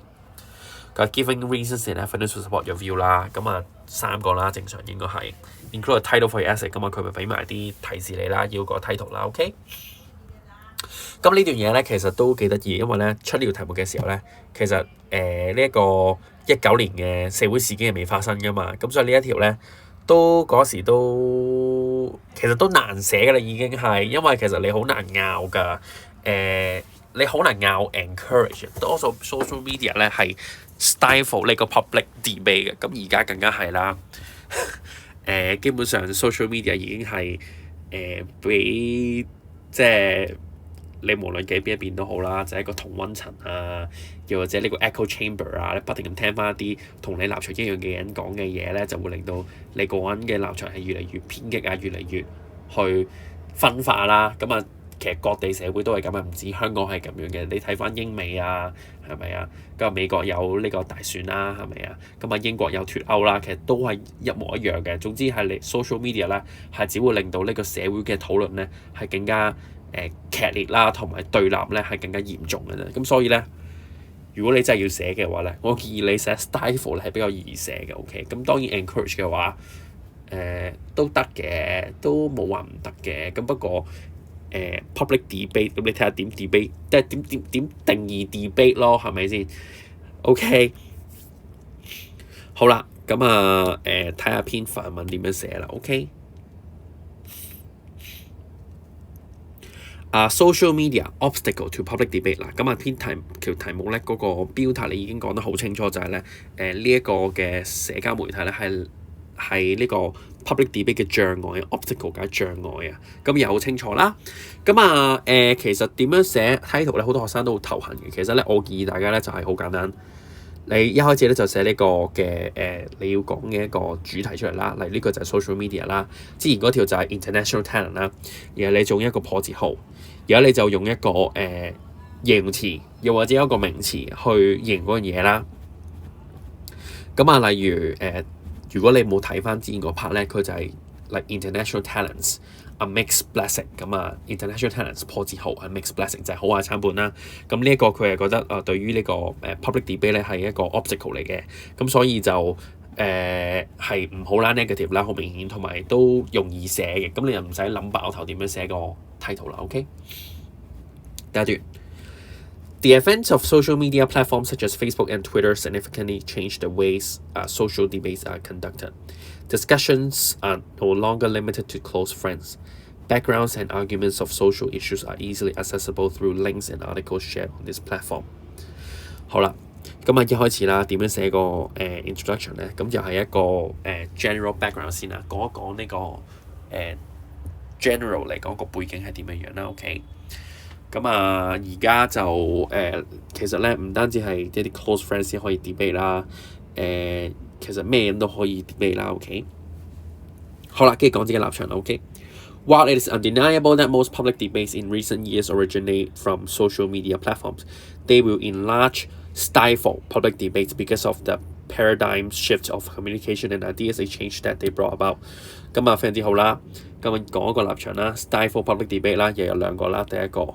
佢 giving reasons and evidence to support your view 啦，咁啊3個啦，正常應該係 include a title for your essay， 咁啊佢咪俾埋啲提示你啦，要個 title 啦 ，OK。咁呢段嘢咧其實都幾得意，因為咧出呢條題目嘅時候咧，其實呢一個19年嘅社會事件係未發生噶嘛，咁所以呢一條咧都嗰時都其實都難寫噶啦，已經係，因為其實你好難拗噶，你好難拗 encourage， 多數 social media 咧係 stifle 呢個 public debate 嘅，咁而家更加係啦，基本上 social media 已經係俾即係你無論企邊一邊都好啦，就係一個同溫層啊，又或者呢個 echo chamber 啊，你不停咁聽翻一啲同你立場一樣嘅人講嘅嘢咧，就會令到你個人嘅立場係越嚟越偏激啊，越嚟越去分化啦。咁啊，其實各地社會都係咁啊，唔止香港係咁樣嘅。你睇翻英美啊，係咪啊？咁啊美國有呢個大選啦，係咪啊？咁啊英國有脫歐啦，其實都係一模一樣嘅。總之係你 social media 咧，係只會令到呢個社會嘅討論咧係更加劇烈啦，同埋對立咧係更加嚴重嘅啫。咁所以咧，如果你真係要寫嘅話咧，我建議你寫 stifle 咧係比較易寫嘅。OK，咁當然 encourage 嘅話，都得嘅，都冇話唔得嘅。咁不過public debate， 咁你睇下點 debate， 即係點定義 debate 咯，係咪先 ？OK， 好啦，咁啊睇下篇範文點樣寫啦。OK。social media obstacle to public debate 嗱，咁啊篇條題目咧嗰個標題你已經講得好清楚，就係咧呢一個嘅社交媒體咧係呢個 public debate 嘅障礙 obstacle 解障礙啊，咁又好清楚啦。咁啊其實點樣寫 title 咧，好多學生都好頭痕嘅。其實咧我建議大家咧就係好簡單，你一開始咧就寫呢個嘅你要講嘅一個主題出嚟啦，例如呢個就係 social media 啦，之前嗰條就係 international talent 啦，然後你用一個破折號，而家你就用一個形容詞，又或者一個名詞去形容嗰樣嘢啦。咁啊，例如如果你冇睇翻之前嗰 part 咧，佢就係 like international talents a mixed blessing 咁啊 international talents 破折號係 mixed blessing 就係好壞參半啦。咁呢一個佢係覺得對於呢個public debate 咧係一個 obstacle 嚟嘅，咁所以就係唔好啦 negative 啦，好明顯，同埋都容易寫嘅。咁你又唔使諗爆頭點樣寫個 title 啦。OK， 第一段。The advent of social media platforms such as Facebook and Twitter significantly changed the ways social debates are conducted. Discussions are no longer limited to close friends. Backgrounds and arguments of social issues are easily accessible through links and articles shared on this platform. 好啦，咁啊一開始啦，點樣寫個introduction 咧？咁就係一個general background 先啦，講一講呢個general 嚟講個背景係點樣樣啦。OK。咁啊，而家就其實咧唔單止係一啲 close friends 先可以 debate 啦，其實咩人都可以 debate 啦。OK， 好啦，跟住講自己立場啦。OK，While it is undeniable that most public debates in recent years originate from social media platforms, they will in large stifle public debates because of the paradigm shift of communication and ideas they change that they brought about。咁啊，非常之好啦。咁啊，講一個立場啦 ，stifle public debate 啦，又有兩個啦，第一個。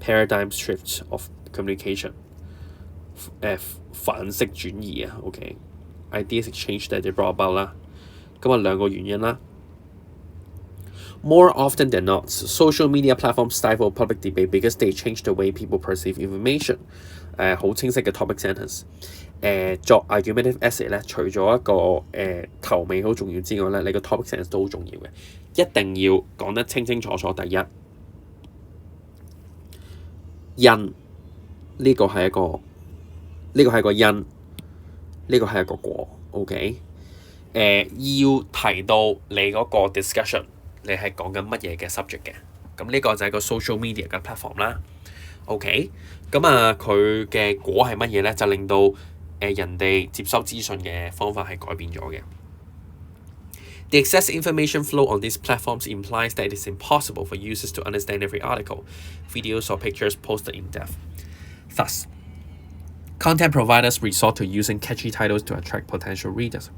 paradigm shift of communication， 範式轉移啊 ，OK，ideas exchange that they brought about 啦。咁兩個原因啦。More often than not, social media platforms stifle public debate because they change the way people perceive information。好清晰嘅 topic sentence。作 argumentative essay 咧，除咗一個頭尾好重要之外咧，你個 topic sentence 都好重要嘅，一定要講得清清楚楚。第一，因呢個係一個因，呢個係一個果。OK，要提到你嗰個 discussion， 你係講緊乜嘢嘅 subject 嘅。咁呢個就係個 social media 嘅 platform 啦。OK，咁佢嘅果係乜嘢咧？就令到人哋接收資訊嘅方法係改變咗嘅。The excess information flow on these platforms implies that it is impossible for users to understand every article, videos or pictures posted in depth. Thus, content providers resort to using catchy titles to attract potential readers.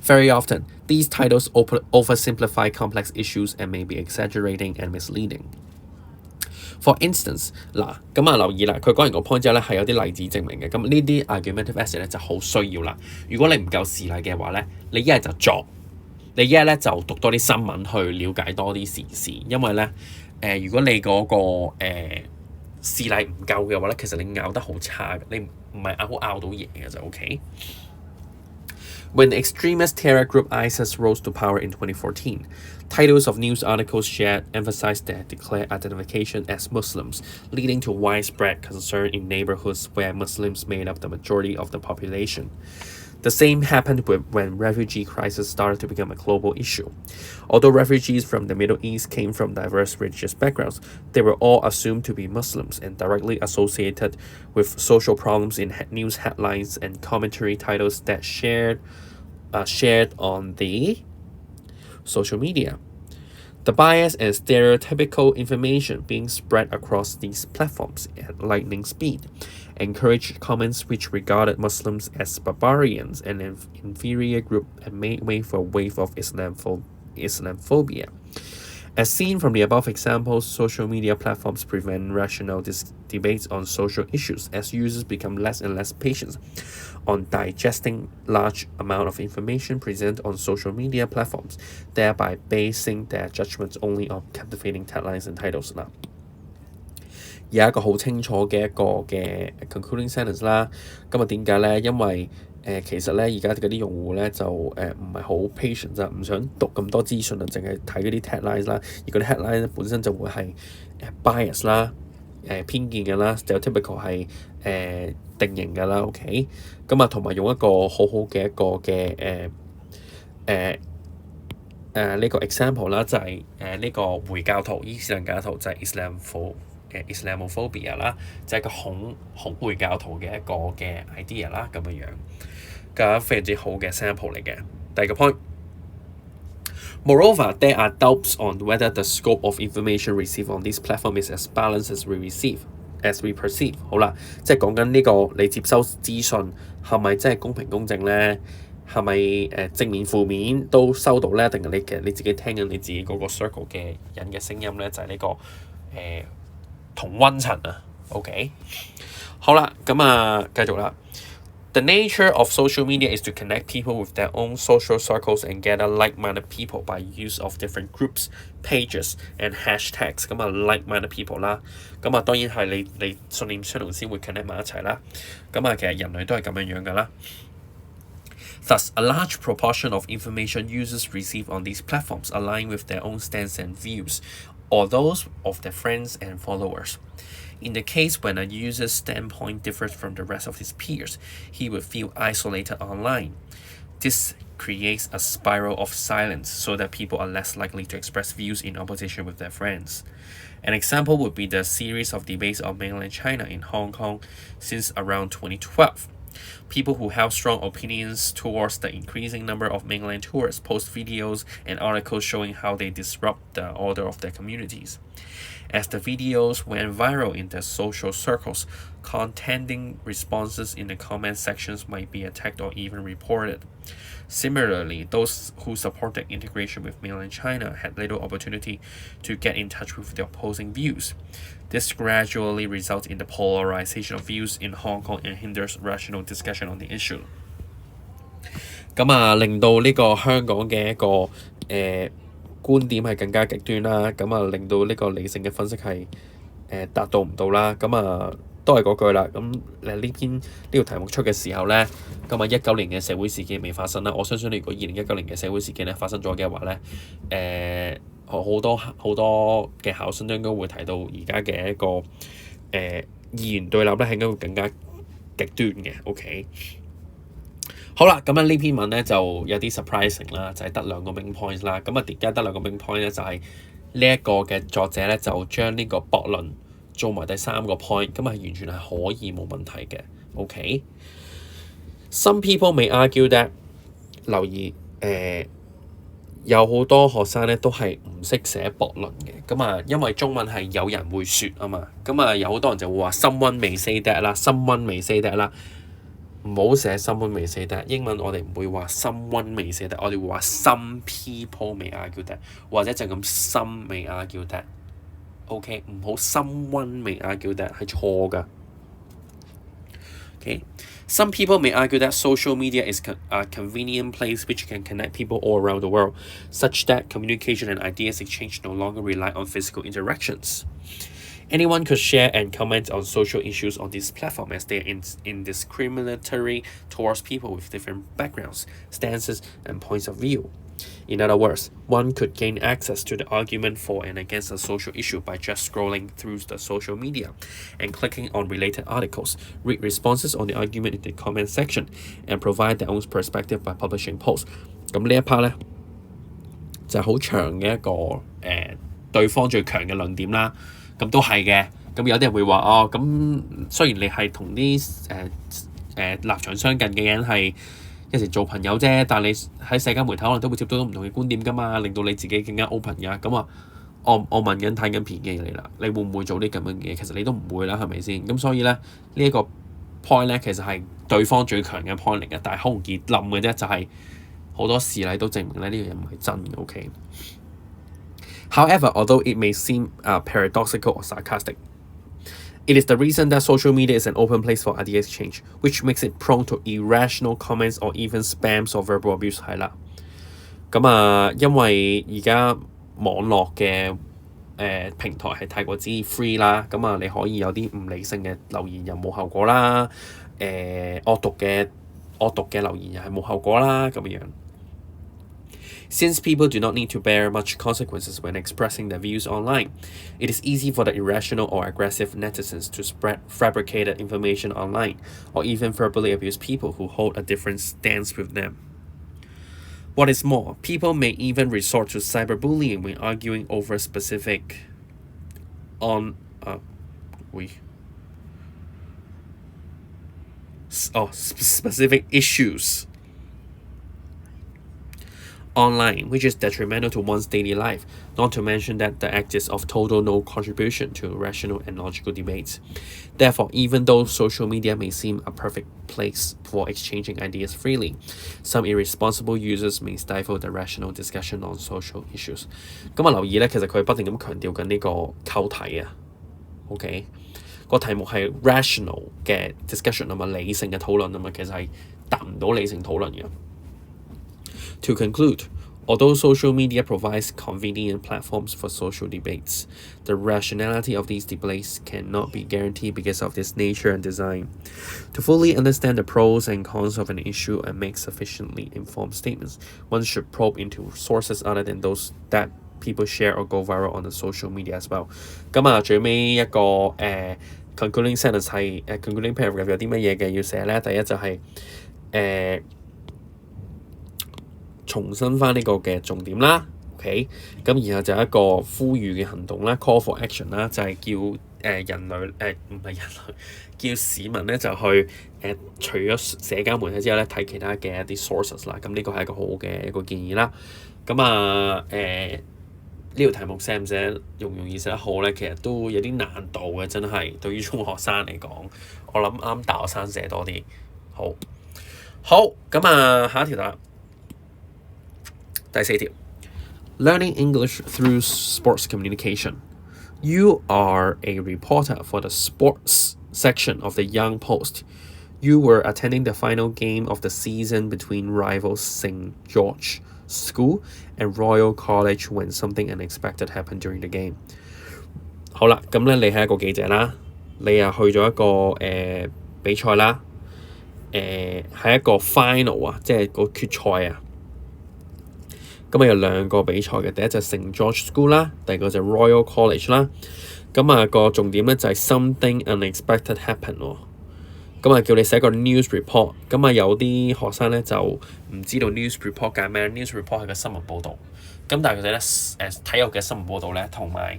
Very often, these titles oversimplify complex issues and may be exaggerating and misleading.For instance， 嗱咁留意啦，佢講完個 point 之後咧係有啲例子證明嘅。咁呢啲 argumentative essay 咧就好需要啦。如果你唔夠事例嘅話咧，你一係就作，你一係咧就讀多啲新聞去了解多啲時事。因為咧如果你嗰個事例唔夠嘅話咧，其實你拗得好差嘅，你唔係拗到嘢嘅就 OK。When the extremist terror group ISIS rose to power in 2014, titles of news articles shared emphasized their declared identification as Muslims, leading to widespread concern in neighborhoods where Muslims made up the majority of the population. The same happened when refugee crisis started to become a global issue. Although refugees from the Middle East came from diverse religious backgrounds, they were all assumed to be Muslims and directly associated with social problems in news headlines and commentary titles that shared on the social media. The bias and stereotypical information being spread across these platforms at lightning speed encouraged comments which regarded Muslims as barbarians and an inferior group and made way for a wave of Islamophobia. As seen from the above examples, social media platforms prevent rational debates on social issues as users become less and less patient on digesting large amount of information presented on social media platforms, thereby basing their judgments only on captivating headlines and titles 啦。有一個好清楚嘅一個嘅 concluding sentence 啦。咁點解咧？因為其實咧，而家嗰啲用戶咧就唔係好 patient 就唔想讀咁多資訊啊，淨係睇嗰啲 headlines 啦。而嗰啲 headline 本身就會係bias 啦、偏見嘅啦 ，stereotypical 係定型嘅啦。OK， 咁同埋用一個好好嘅一個嘅呢個 example 啦，就係呢個回教徒、伊斯蘭教徒就係 Islamophobia 啦，就係個恐回教徒嘅一個嘅 idea 啦，咁樣嘅非常之好嘅 sample 嚟嘅。第二個 point。Moreover, there are doubts on whether the scope of information received on this platform is as balanced as we perceive. 好啦，即係講緊呢個你接收資訊係咪真係公平公正咧？係咪正面負面都收到咧？定係其實你自己聽緊你自己嗰個 circle 嘅人嘅聲音咧？就係呢個同溫層啊。OK， 好啦，咁繼續啦。The nature of social media is to connect people with their own social circles and gather like-minded people by use of different groups, pages and hashtags. 咁like-minded people 啦，咁當然係你信念相同先會 connect 埋一齊啦。咁其實人類都係咁樣㗎啦。Thus, a large proportion of information users receive on these platforms align with their own stance and views, or those of their friends and followers. In the case when a user's standpoint differs from the rest of his peers, he will feel isolated online. This creates a spiral of silence so that people are less likely to express views in opposition with their friends. An example would be the series of debates on mainland China in Hong Kong since around 2012. People who have strong opinions towards the increasing number of mainland tourists post videos and articles showing how they disrupt the order of their communities. As the videos went viral in their social circles, contending responses in the comment sections might be attacked or even reported. Similarly, those who supported integration with mainland China had little opportunity to get in touch with the opposing views. This gradually results in the polarization of views in Hong Kong and hinders rational discussion on the issue. 咁啊，令到呢個香港嘅一個觀點係更加極端啦，咁啊令到呢個理性嘅分析係達到唔到啦，咁啊都係嗰句啦。咁呢條題目出嘅時候咧，咁啊19年嘅社會事件未發生啦。我相信如果2019年嘅社會事件咧發生咗嘅話咧，好多嘅考生都應該會提到而家嘅一個二元對立咧係應該會更加極端嘅。OK。好啦，咁呢篇文咧就有啲 surprising 啦，就係得2個 main points 啦。咁啊點解得2個 main point 咧？就係呢一個嘅作者咧就將呢個駁論做埋第3個 point， 咁係完全係可以冇問題嘅。OK。Some people may argue that 留意有好多學生咧都係唔識寫駁論嘅，咁啊因為中文係有人會説啊嘛，咁啊有好多人就會話 someone may say that 啦 ，someone may say that 啦。唔好寫 someone may say that， 英文我哋唔會話 someone may say that， 我哋會話 some people may argue that， 或者就咁 some may argue that。OK， 唔好 someone may argue that 係錯㗎。Okay，some people may argue that social media is a convenient place which can connect people all around the world, such that communication and ideas exchange no longer rely on physical interactions. Anyone could share and comment on social issues on this platform as they are indiscriminatory towards people with different backgrounds, stances, and points of view. In other words, one could gain access to the argument for and against a social issue by just scrolling through the social media and clicking on related articles, read responses on the argument in the comment section, and provide their own perspective by publishing posts. 咁呢一 part 咧就係好長嘅一個對方最強嘅論點啦。咁都係嘅，咁有啲人會話咁雖然你係同啲立場相近嘅人係一時做朋友啫，但你喺社交媒體可能都會接觸到唔同嘅觀點㗎嘛，令到你自己更加 open 㗎。咁啊，我問緊睇緊片嘅你啦，你會唔會做啲咁樣嘅嘢？其實你都唔會啦，係咪先？咁所以咧呢一個 point 咧其實係對方最強嘅 point 嚟嘅，但係好容易冧嘅啫，就係好多事例都證明咧呢樣嘢唔係真嘅。OK。However, although it may seem paradoxical or sarcastic, it is the reason that social media is an open place for idea exchange, which makes it prone to irrational comments or even spams or verbal abuse 係啦。咁因為而家網絡嘅平台係太過之 free 啦，咁你可以有啲唔理性嘅留言又冇後果啦，惡毒嘅留言又係冇後果啦咁樣。Since people do not need to bear much consequences when expressing their views online, it is easy for the irrational or aggressive netizens to spread fabricated information online, or even verbally abuse people who hold a different stance with them. What is more, people may even resort to cyberbullying when arguing over specific specific issues online, which is detrimental to one's daily life, not to mention that the act is of total no contribution to rational and logical debates. Therefore, even though social media may seem a perfect place for exchanging ideas freely, some irresponsible users may stifle the rational discussion on social issues. 咁留意咧，其實佢不停咁強調緊呢個構體啊。OK， 個題目係 rational 嘅 discussion 啊嘛，理性嘅討論啊嘛，其實係達唔到理性討論嘅。To conclude, although social media provides convenient platforms for social debates, the rationality of these debates cannot be guaranteed because of its nature and design. To fully understand the pros and cons of an issue and make sufficiently informed statements, one should probe into sources other than those that people share or go viral on the social media as well. 咁最尾一個concluding sentence 係concluding paragraph 有啲乜嘢嘅要寫咧？第一就係重申翻呢個嘅重點啦 ，OK， 咁然後就一個呼籲嘅行動啦 ，call for action 啦，就係叫人類唔係人類，叫市民咧就去除咗社交媒體之後咧睇其他嘅一啲 sources 啦，咁呢個係一個好嘅一個建議啦。咁呢條題目寫唔寫容唔容易寫得好咧？其實都有啲難度嘅，真係對於中學生嚟講，我諗啱大學生寫多啲好。好，咁下一條啦。第4條 Learning English through sports communication. You are a reporter for the sports section of the Young Post. You were attending the final game of the season between rivals St. George School and Royal College when something unexpected happened during the game. 好啦，咁咧你係一個記者啦，你又去咗一個比賽啦，係一個 final 啊，即係個決賽啊。咁有2個比賽嘅，第一就係 St. George School 啦，第二個就係 Royal College 啦。咁個重點咧就係 something unexpected happen 喎。咁叫你寫個 news report。咁有啲學生咧就唔知道 news report 解咩 ？news report 係個新聞報導。咁但係佢哋咧體育嘅新聞報導咧，同埋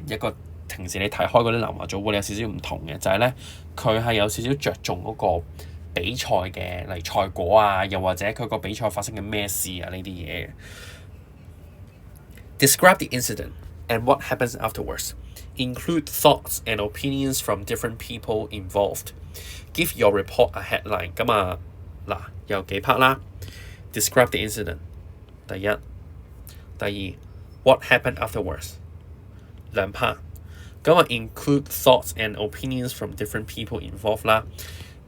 一個平時你睇開嗰啲南華早報有少少唔同嘅，就係咧佢係有少少着重嗰個比賽嘅例如賽果啊，又或者佢個比賽發生緊咩事啊呢啲嘢。Describe the incident and what happens afterwards. Include thoughts and opinions from different people involved. Give your report a headline. 咁有幾 part 啦。Describe the incident. 第一。第二 ，what happened afterwards 2 part。include thoughts and opinions from different people involved 啦。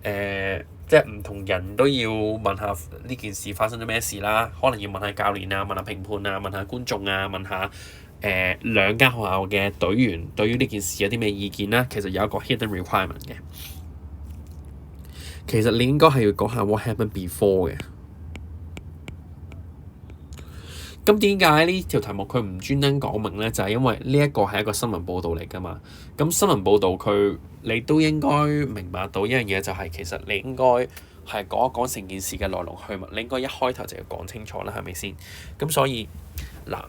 即係唔同人都要問下呢件事發生咗咩事啦，可能要問下教練啊，問下評判啊，問下觀眾啊，問下2間學校嘅隊員對於呢件事有啲咩意見啦。其實有一個 hidden requirement 嘅。其實你應該係要講下 what happened before 嘅。咁點解呢條題目佢唔專登講明咧？就係因為呢一個係一個新聞報導嚟㗎嘛。咁新聞報導你都應該明白到一樣嘢，就係其實你應該係講一講成件事嘅來龍去脈。你應該一開頭就要講清楚啦，係咪先？咁所以呢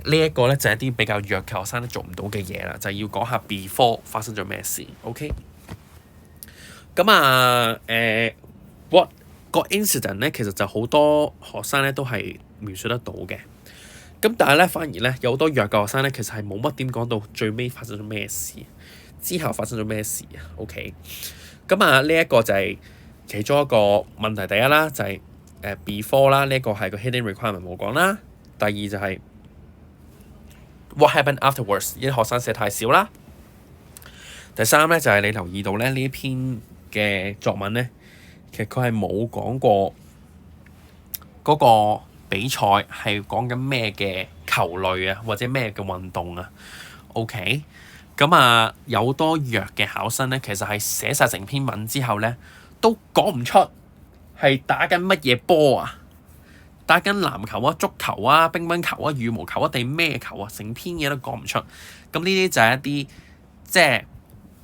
一個咧就係一啲比較弱嘅學生都做唔到嘅嘢啦，就係要講下 before 發生咗咩事。OK。咁what 個 incident 咧，其實就好多學生咧都係描述得到嘅。咁但係咧，反而咧有好多弱嘅學生咧，其實係冇乜點講到最尾發生咗咩事，之後發生咗咩事啊 ？OK。咁呢一個就係其中一個問題。第一啦，就係before 啦，呢一個係個 hidden requirement 冇講啦。第二就係 what happened afterwards， 啲學生寫太少啦。第三咧就係你留意到咧呢一篇嘅作文咧，其實佢係冇講過嗰個比賽係講緊咩嘅球類啊，或者咩嘅運動啊。OK。咁有好多弱嘅考生咧，其實係寫晒成篇文之後咧，都講唔出係打緊乜嘢波啊，打緊籃球啊、足球啊、乒乓球啊、羽毛球啊定咩球啊，成篇嘢都講唔出。咁呢啲就係一啲即係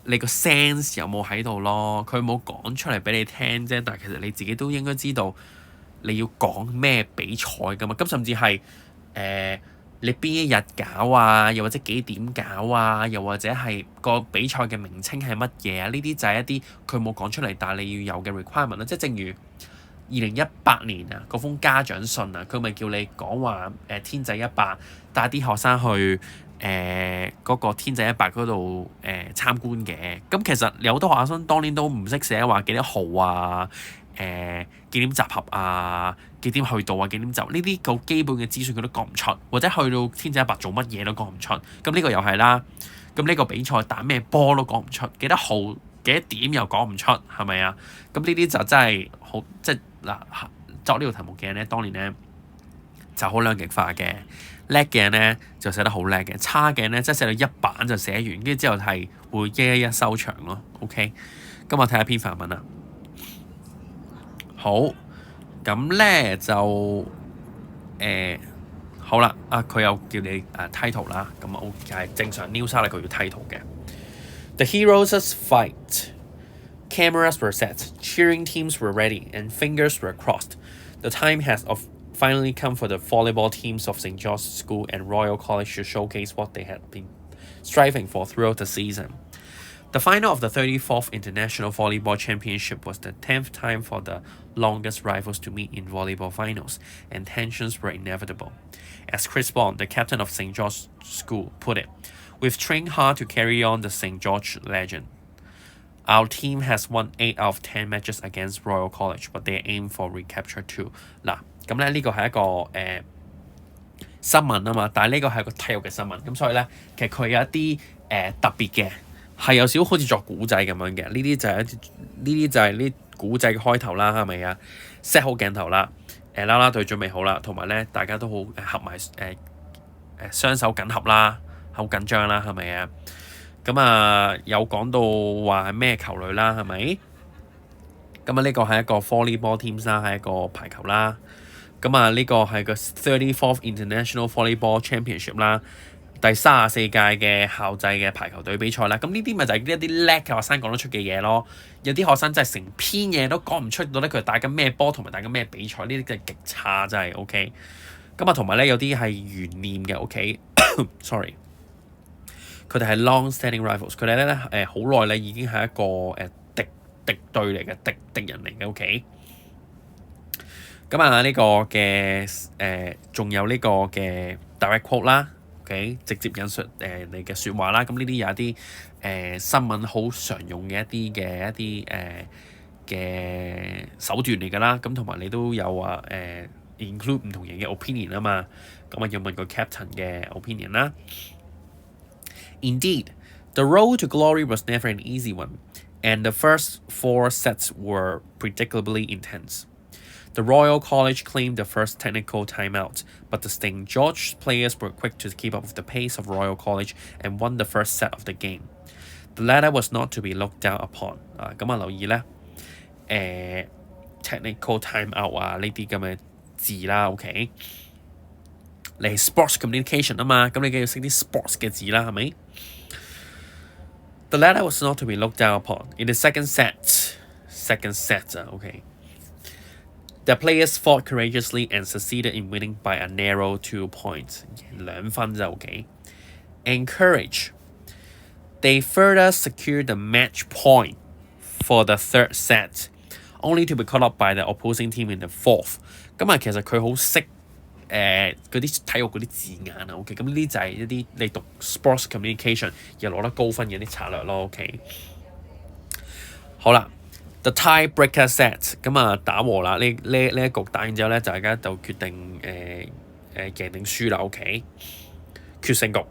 你個 sense 有冇喺度咯？佢冇講出嚟俾你聽啫，但係其實你自己都應該知道你要講咩比賽噶嘛。咁甚至係你邊一日搞啊，又或者幾點搞啊，又或者係個比賽嘅名稱係乜嘢啊？呢啲就係一啲佢冇講出嚟，但係你要有嘅 requirement 啦。即係正如2018年啊嗰封家長信啊，佢咪叫你講話天仔100帶啲學生去嗰個天仔100嗰度參觀嘅。咁其實有好多學生當年都唔識寫話幾多號啊，幾點集合啊，幾點去到啊，幾點走呢啲夠基本嘅資訊佢都講唔出，或者去到天仔100做乜嘢都講唔出。咁呢個又係啦。咁呢個比賽打咩波都講唔出，幾多號幾多點又講唔出，係咪啊？咁呢啲就真係好即係作呢個題目嘅人咧，當年咧就好兩極化嘅。叻嘅人咧就寫得好叻嘅，差嘅人咧即係寫到一版就寫完，跟住之後係會一收場咯。OK。咁我睇下篇範文啦。好，咁咧就好啦，佢又叫你title 啦，咁係正常 news 佢要 title 嘅。The heroes fight. Cameras were set, cheering teams were ready, and fingers were crossed. The time has finally come for the volleyball teams of St. George School and Royal College to showcase what they had been striving for throughout the season. The final of the 34th International Volleyball Championship was the 10th time for the longest rivals to meet in volleyball finals, and tensions were inevitable. As Chris Bond, the captain of St. George School, put it, "We've trained hard to carry on the St. George legend. Our team has won 8 out of 10 matches against Royal College, but they aim for recapture too." 嗱，咁咧呢個係一個新聞啊嘛，但係呢個係一個體育嘅新聞，咁所以咧其實佢有一啲特別嘅，係有少少好似作古仔咁樣嘅。呢啲就係啲古仔嘅開頭啦，係咪啊 ？set 好鏡頭啦，啦啦隊準備好啦，同埋咧大家都好合埋雙手緊合啦，好緊張啦，係咪啊？咁啊有講到話係咩球類啦，係咪？咁啊呢個係一個 volleyball teams 啦，係一個排球啦。咁啊呢個係個 34th International Volleyball Championship 啦，第34屆嘅校際嘅排球隊比賽啦。咁呢啲咪就係一啲叻嘅學生講得出嘅嘢咯。有啲學生真係成篇嘢都講唔出到咧，佢打緊咩波同埋打緊咩比賽，呢啲真係極差真係 OK。咁啊同埋咧有啲係懸念嘅 OK，sorry。佢哋係 long-standing rivals， 佢哋咧好耐咧已經係一個敵對嚟嘅敵人嚟嘅 OK。咁啊呢個嘅仲有呢個嘅 direct quote 啦 ，OK 直接引述你嘅説話啦。咁呢啲有一啲新聞好常用嘅一啲嘅手段嚟㗎啦。咁同埋你都有話include 唔同人嘅 opinion 啊嘛。咁啊要問個 captain 嘅 opinion 啦。Indeed, the road to glory was never an easy one, and the first 4 sets were predictably intense. The Royal College claimed the first technical timeout, but the St. George players were quick to keep up with the pace of Royal College and won the first set of the game. The latter was not to be looked down upon. 咁啊留意咧technical timeout 啊呢啲咁嘅字啦 ，OK。你係 sports communication 啊嘛，咁你梗要識啲 sports 嘅字啦，係咪？The latter was not to be looked down upon. In the second set 啊 ，OK。The players fought courageously and succeeded in winning by a narrow 2 points. 2分就 OK. Encourage. They further secured the match point for the third set, only to be caught up by the opposing team in the fourth. 咁啊，其實佢好識嗰啲體育嗰啲字眼啊 ，OK。咁呢啲就係一啲你讀 sports communication 又攞得高分嘅啲策略咯 ，OK。好啦。The tiebreaker set 咁啊打和啦，呢一局打完之後咧，大家就決定贏定輸啦 ，OK。決勝局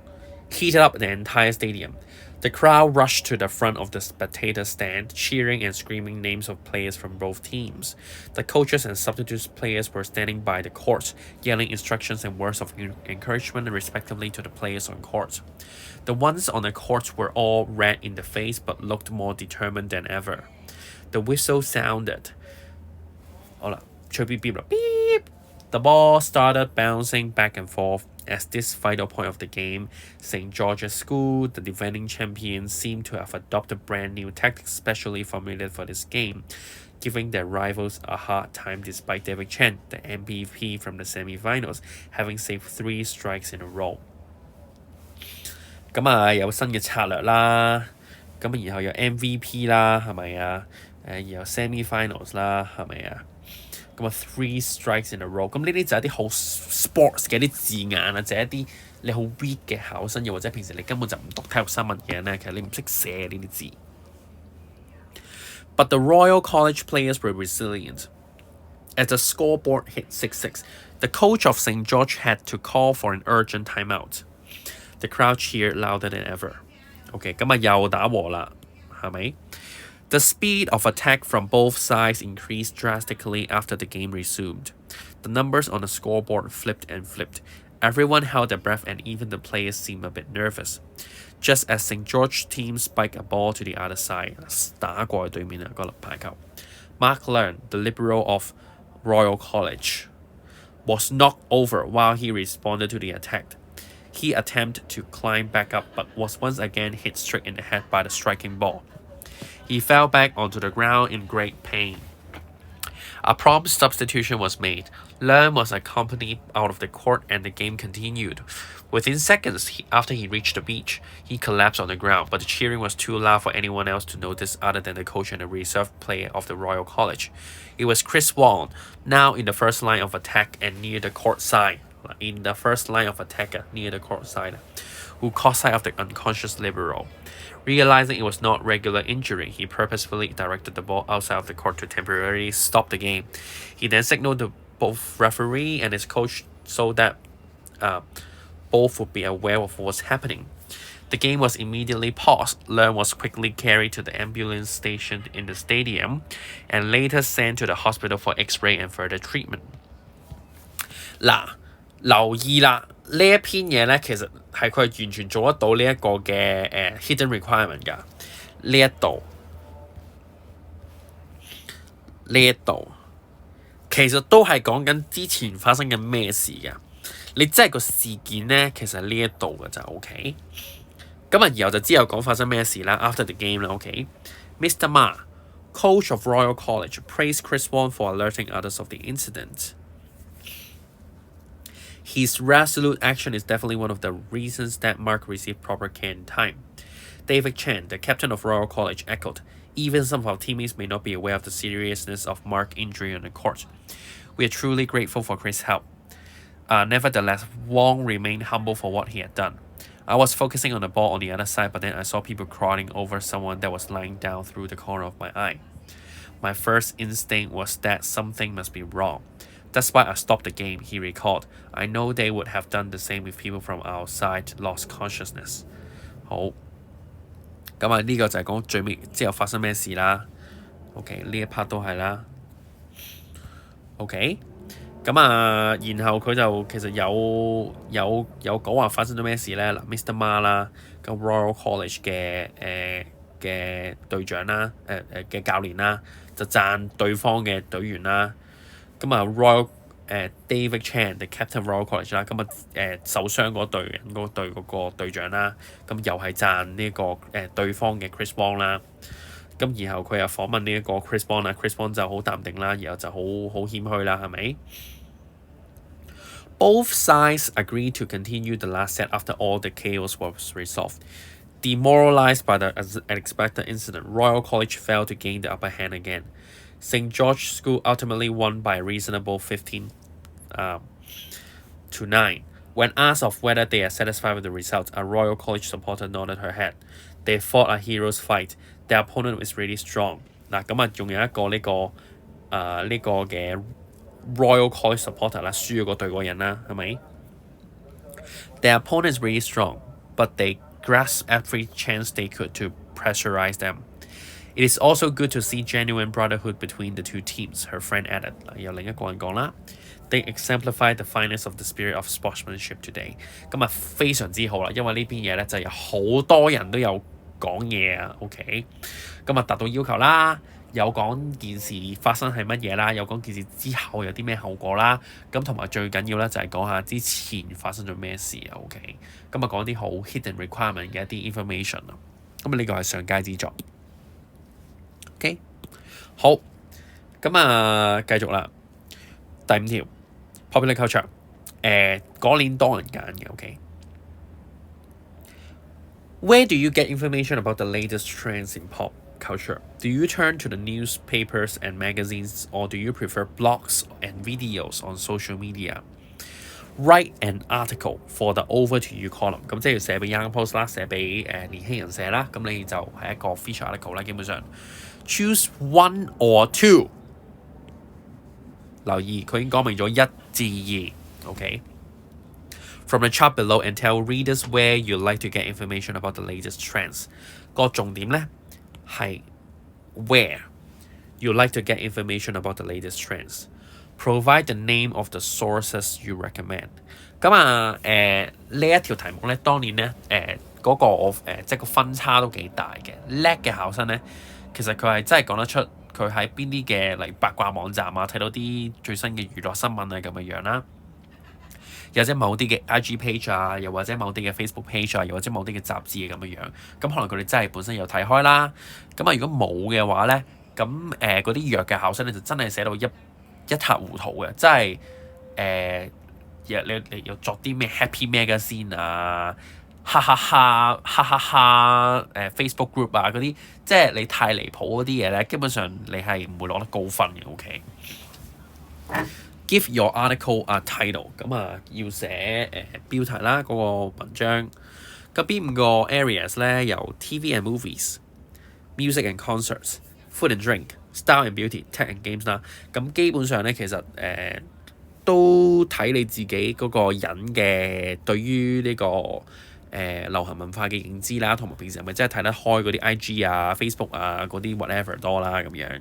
heated up the entire stadium. The crowd rushed to the front of the spectator stand, cheering and screaming names of players from both teams. The coaches and substitute players were standing by the court, yelling instructions and words of encouragement respectively to the players on court. The ones on the court were all red in the face but looked more determined than ever.The whistle sounded. 好啦，吹 beep beep 啦 beep. The ball started bouncing back and forth. At this vital point of the game, St. George's School, the defending champions, seemed to have adopted brand new tactics specially formulated for this game, giving their rivals a hard time despite David Chen, the MVP from the semi-finals, having saved 3 strikes in a row. 咁啊，有新嘅策略啦，咁然後有 MVP 啦，係咪啊？然後 semi-finals 啦，係咪啊？咁啊 3 strikes in a row， 咁呢啲就係啲好 sports 嘅啲字眼啊，就係一啲你好 weak 嘅考生，又或者平時你根本就唔讀體育新聞嘅人咧，其實你唔識寫呢啲字。But the Royal College players were resilient. As the scoreboard hit 6-6, the coach of St. George had to call for an urgent timeout. The crowd cheered louder than ever. OK， 咁啊又打和啦，係咪？The speed of attack from both sides increased drastically after the game resumed. The numbers on the scoreboard flipped and flipped. Everyone held their breath and even the players seemed a bit nervous. Just as St. George team spiked a ball to the other side, 打過去對面啊，個排球。Mark Learn, the liberal of Royal College, was knocked over while he responded to the attack. He attempted to climb back up but was once again hit straight in the head by the striking ball.He fell back onto the ground in great pain. A prompt substitution was made. Learn was accompanied out of the court and the game continued. Within seconds after he reached the beach, he collapsed on the ground, but the cheering was too loud for anyone else to notice other than the coach and the reserve player of the Royal College. It was Chris Wong, now in the first line of attack and near the court side, who caught sight of the unconscious liberal.Realizing it was not regular injury, he purposefully directed the ball outside of the court to temporarily stop the game. He then signaled the both referee and his coach so that both would be aware of what's happening. The game was immediately paused. Leung was quickly carried to the ambulance station in the stadium and later sent to the hospital for X-ray and further treatment. 嗱，留意啦，呢一篇嘢咧，其實係佢完全做得到呢一個嘅hidden requirement 㗎。呢一度，其實都係講緊之前發生緊咩事㗎。你真係個事件咧，其實係呢一度㗎咋 ，OK？ 咁啊，然後就之後講發生咩事啦 ，after the game 啦 ，OK？Mr. Ma, coach of Royal College, praised Chris Wong for alerting others of the incident. His resolute action is definitely one of the reasons that Mark received proper care in time. David Chan, the captain of Royal College, echoed, even some of our teammates may not be aware of the seriousness of Mark's injury on the court. We are truly grateful for Chris' help. Nevertheless, Wong remained humble for what he had done. I was focusing on the ball on the other side, but then I saw people crawling over someone that was lying down through the corner of my eye. My first instinct was that something must be wrong. That's why I stopped the game, he recalled. I know they would have done the same if people from our side lost consciousness. 好，咁啊呢個就係講最尾之後發生咩事啦。OK， 呢一 part 都係啦。OK， 咁啊，然後佢就其實有講話發生咗咩事咧？嗱 ，Mr. Ma 啦，咁 Royal College 嘅隊長啦，嘅教練啦，就讚對方嘅隊員啦。咁啊 Royal David Chan, the captain of Royal College 啦，咁啊受傷嗰隊人嗰隊嗰個隊長啦，咁又係讚呢個對方嘅 Chris Wong 啦。咁然後佢又訪問呢一個 Chris Wong 啦 ，Chris Wong 就好淡定啦，然後就好謙虛啦，係咪？Both sides agreed to continue the last set after all the chaos was resolved. Demoralized by the unexpected incident, Royal College failed to gain the upper hand again. St. George School ultimately won by a reasonable 15 to 9. When asked of whether they are satisfied with the result, a Royal College supporter nodded her head. They fought a hero's fight. Their opponent was really strong. 嗱，咁啊，仲有一個呢個嘅 Royal College supporter 啦，輸咗個隊嗰人啦，係咪？ Their opponent is really strong, but they grasped every chance they could to pressurize them. It is also good to see genuine brotherhood between the two teams, her friend added. 有另一個人講啦 They exemplify the fineness of the spirit of sportsmanship today. 咁啊，非常之好啦，因為呢邊嘢咧就有好多人都有講嘢啊 ，OK？ 咁啊達到要求啦，有講件事發生係乜嘢啦，有講件事之後有啲咩後果啦，咁同埋最緊要咧就係講下之前發生咗咩事啊 ，OK？ 咁啊講啲好 hidden requirement 嘅一啲 information 啊，咁啊呢個係上佳之作。OK， 好，咁啊繼續啦。第5條 popular culture， 嗰年多人揀嘅 OK。Where do you get information about the latest trends in pop culture? Do you turn to the newspapers and magazines, or do you prefer blogs and videos on social media? Write an article for the Over to You column。咁即係要寫俾 Young Post 啦，寫俾年輕人寫啦。咁你就係一個 feature article 啦，基本上。Choose one or two。留意佢已經講明咗1至2 ，OK。From the chart below and tell readers where you like to get information about the latest trends。個重點咧係 where you like to get information about the latest trends。Provide the name of the sources you recommend。咁啊呢一條題目咧，當年咧嗰個即係個分差都幾大嘅。叻嘅考生咧，其實佢係真係講得出佢喺邊啲嘅例如八卦網站啊，睇到啲最新嘅娛樂新聞啊咁嘅樣啦。又或者某啲嘅 IG page 啊，又或者某啲嘅 Facebook page 啊，又或者某啲嘅雜誌咁嘅樣。咁可能佢哋真係本身有睇開啦。咁啊，如果冇嘅話咧，咁嗰啲弱嘅考生咧就真係寫到一塌糊塗嘅，真係你又作啲咩 Happy Magazine 啊，哈哈哈Facebook group 啊嗰啲，即係你太離譜嗰啲嘢咧，基本上你係唔會攞得高分嘅 OK。Give your article a title， 咁啊要寫標題啦，嗰個文章。咁邊5個 areas 咧，由 TV and movies、music and concerts、food and drink、style and beauty、tech and games 啦。咁基本上咧，其實都睇你自己嗰個人嘅對於呢個流行文化嘅認知啦，同埋平時係咪真係睇得開嗰啲 IG 啊、Facebook 啊嗰啲 whatever 多啦咁樣。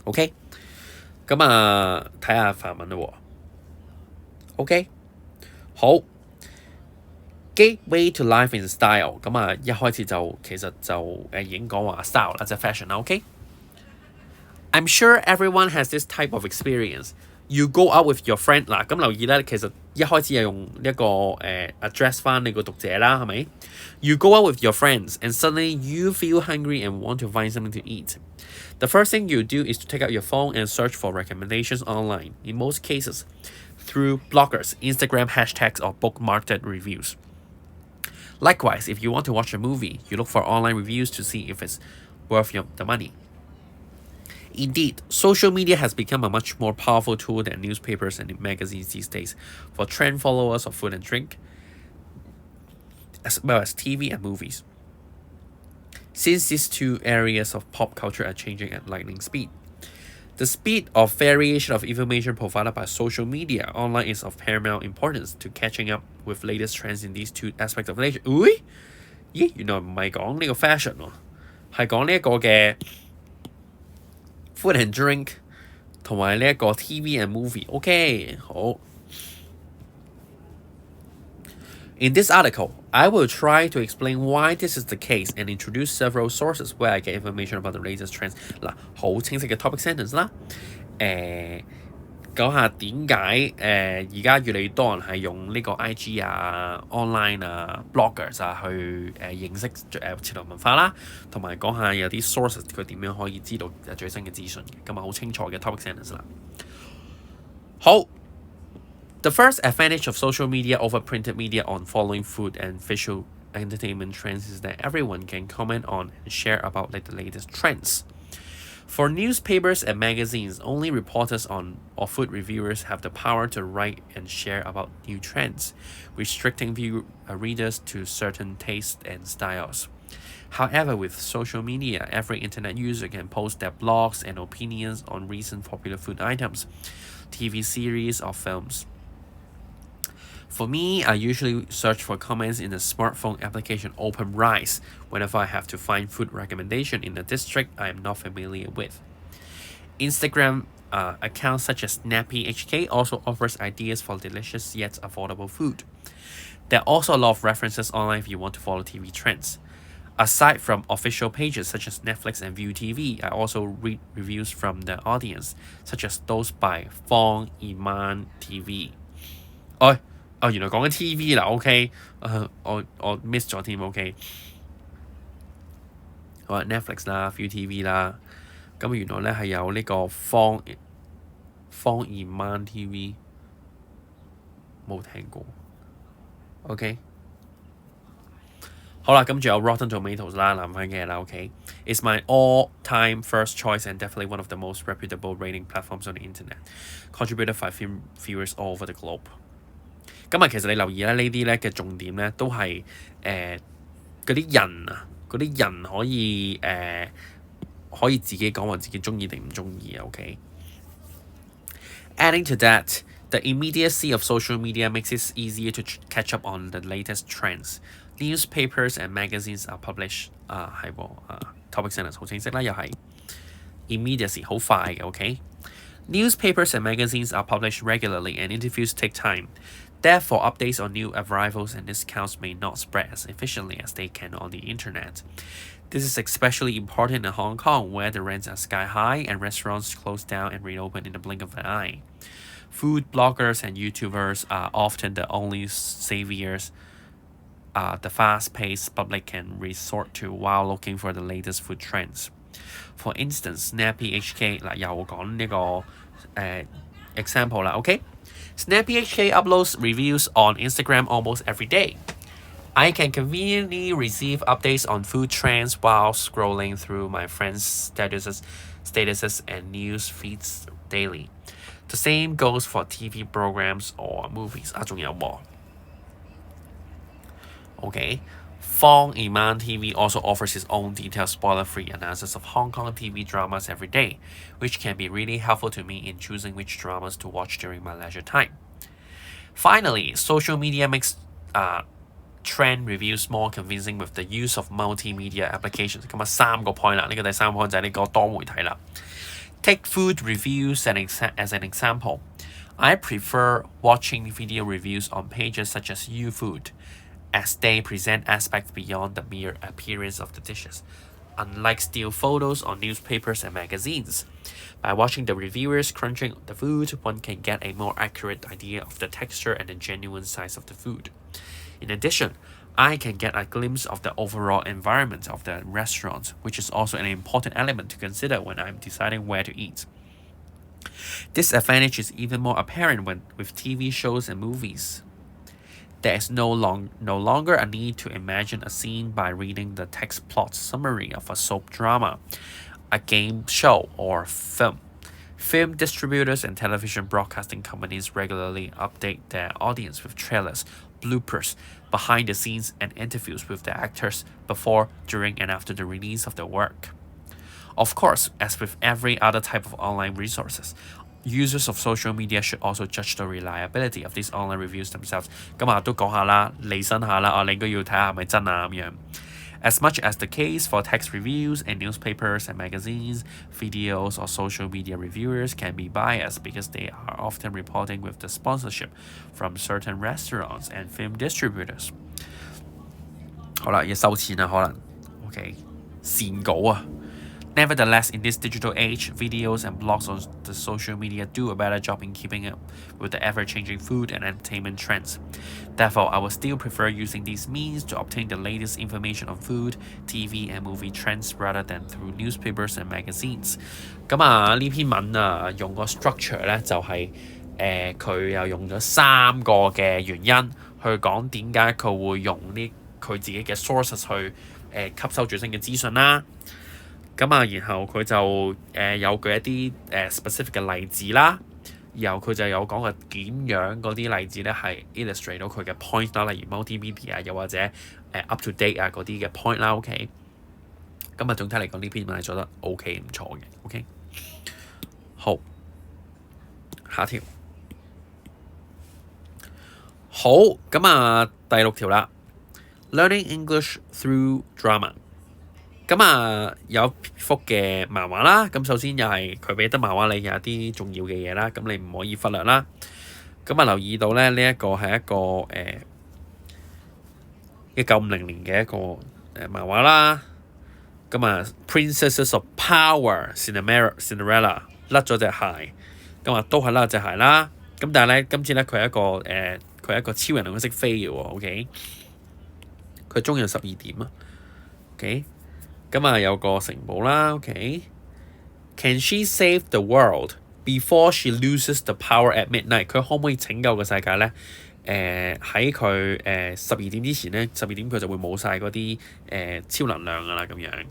OK， 咁睇下範文啦喎。OK， 好。Gateway to life in style， 咁一開始其實就已經講話 style 啦，即係 fashion 啦。OK，I'm sure everyone has this type of experience. You go out with your friend 嗱，咁留意咧，其實一開始係用一個address 翻你個讀者啦，係咪 ？You go out with your friends and suddenly you feel hungry and want to find something to eat. The first thing you do is to take out your phone and search for recommendations online. In most cases, through bloggers, Instagram hashtags, or bookmarked reviews. Likewise, if you want to watch a movie, you look for online reviews to see if it's worth the money. Indeed, social media has become a much more powerful tool than newspapers and magazines these days for trend followers of food and drink, as well as TV and movies. Since these two areas of pop culture are changing at lightning speed, the speed of variation of information provided by social media online is of paramount importance to catching up with latest trends in these two aspects of nature. 咦，原來唔係講呢個 fashion 喎，係講呢一個嘅 food and drink 同埋呢一個 TV and movie。OK， 好。In this article, I will try to explain why this is the case and introduce several sources where I get information about the latest trends. 嗱，好清晰嘅 topic sentence 啦。講下點解而家越嚟越多人係用呢個 IG 啊、online 啊、bloggers 啊去認識潮流文化啦，同埋講下有啲 sources 佢點樣可以知道最新嘅資訊嘅，咁好清楚嘅 topic sentence 啦。好。The first advantage of social media over printed media on following food and visual entertainment trends is that everyone can comment on and share about the latest trends. For newspapers and magazines, only reporters or food reviewers have the power to write and share about new trends, restricting readers to certain tastes and styles. However, with social media, every internet user can post their blogs and opinions on recent popular food items, TV series, or films. For me, I usually search for comments in the smartphone application OpenRice whenever I have to find food recommendation in a district I am not familiar with. Instagram accounts such as SnappyHK also offers ideas for delicious yet affordable food. There are also a lot of references online if you want to follow TV trends. Aside from official pages such as Netflix and ViuTV, I also read reviews from the audience, such as those by Fong Iman TV. 原來講緊 TV 啦 ，OK， 我 miss 咗添 ，OK。好啊 ，Netflix 啦 ，ViuTV 啦，咁原來咧係有呢個方言漫 TV， 冇聽過 ，OK。好啦，咁仲有 Rotten Tomatoes 啦，南番嘅啦 ，OK。It's my all-time first choice and definitely one of the most reputable rating platforms on the internet, contributed by film viewers all over the globe. 咁其實你留意咧，呢啲咧嘅重點咧都係嗰啲人啊，嗰啲人可以自己講話自己中意定唔中意啊 ，OK。Adding to that, the immediacy of social media makes it easier to catch up on the latest trends. Newspapers and magazines are published 係喎topic sentence 好清晰啦，又係 immediacy 好快嘅 ，OK。Newspapers and magazines are published regularly and interviews take time. Therefore, updates on new arrivals and discounts may not spread as efficiently as they can on the internet. This is especially important in Hong Kong, where the rents are sky high and restaurants close down and reopen in the blink of an eye. Food bloggers and YouTubers are often the only saviors the fast-paced public can resort to while looking for the latest food trends. For instance, SnappyHK 嗱又講呢個example 啦 ，OK。SnappyHK uploads reviews on Instagram almost every day. I can conveniently receive updates on food trends while scrolling through my friends' statuses and news feeds daily. The same goes for TV programs or movies. 仲有喎。OK. Fong Iman TV also offers its own detailed spoiler-free analysis of Hong Kong TV dramas every day, which can be really helpful to me in choosing which dramas to watch during my leisure time. Finally, social media makes trend reviews more convincing with the use of multimedia applications. 咁啊3個 point 啦，呢個第3個 point 就係呢個多媒體啦。Take food reviews as an example. I prefer watching video reviews on pages such as YouFood, as they present aspects beyond the mere appearance of the dishes, unlike still photos on newspapers and magazines. By watching the reviewers crunching the food, one can get a more accurate idea of the texture and the genuine size of the food. In addition, I can get a glimpse of the overall environment of the restaurant, which is also an important element to consider when I'm deciding where to eat. This advantage is even more apparent with TV shows and movies. There is no longer a need to imagine a scene by reading the text plot summary of a soap drama, a game show, or film. Film distributors and television broadcasting companies regularly update their audience with trailers, bloopers, behind the scenes, and interviews with the actors before, during, and after the release of their work. Of course, as with every other type of online resources, users of social media should also judge the reliability of these online reviews themselves. 咁啊，都講下啦，釐身下啦，你應該要睇下係咪真啊咁樣。As much as the case for text reviews in newspapers and magazines, videos or social media reviewers can be biased because they are often reporting with the sponsorship from certain restaurants and film distributors. 好啦，要收錢啦，可能 OK 善稿啊。Nevertheless, in this digital age, videos and blogs on the social media do a better job in keeping up with the ever-changing food and entertainment trends. Therefore, I will still prefer using these means to obtain the latest information on food, TV and movie trends rather than through newspapers and magazines. 咁啊，呢篇文啊，用個 structure 咧就係佢又用咗3個嘅原因去講點解佢會用佢自己嘅 sources 去吸收最新嘅資訊啦。咁啊，然後佢就有舉一啲specific 嘅例子啦，然後佢就有講點樣嗰啲例子咧係 illustrate 到佢嘅 point 啦，例如 multimedia 啊，又或者up to date 啊嗰啲嘅 point 啦 ，OK。咁啊，總體嚟講呢篇文係做得 OK 唔錯嘅 ，OK。好，下條。好，咁啊第6條啦 ，Learning English through drama。咁啊有幅嘅漫畫啦，咁首先又係佢俾得漫畫你有啲重要嘅嘢啦，咁你唔可以忽略啦。咁啊留意到咧，呢一個係一個1950年嘅一個漫畫啦。咁啊 Princesses of Power Cinderella 甩咗隻鞋，咁啊都係甩隻鞋啦。咁但係咧今次咧佢係一個超人，佢識飛嘅喎 ，OK。佢中有12點啊 ，OK。咁啊有個城堡啦 ，OK。Can she save the world before she loses the power at midnight？ 佢可唔可以拯救個世界咧？喺佢12點之前咧，12點佢就會冇晒嗰啲超能量噶啦咁樣。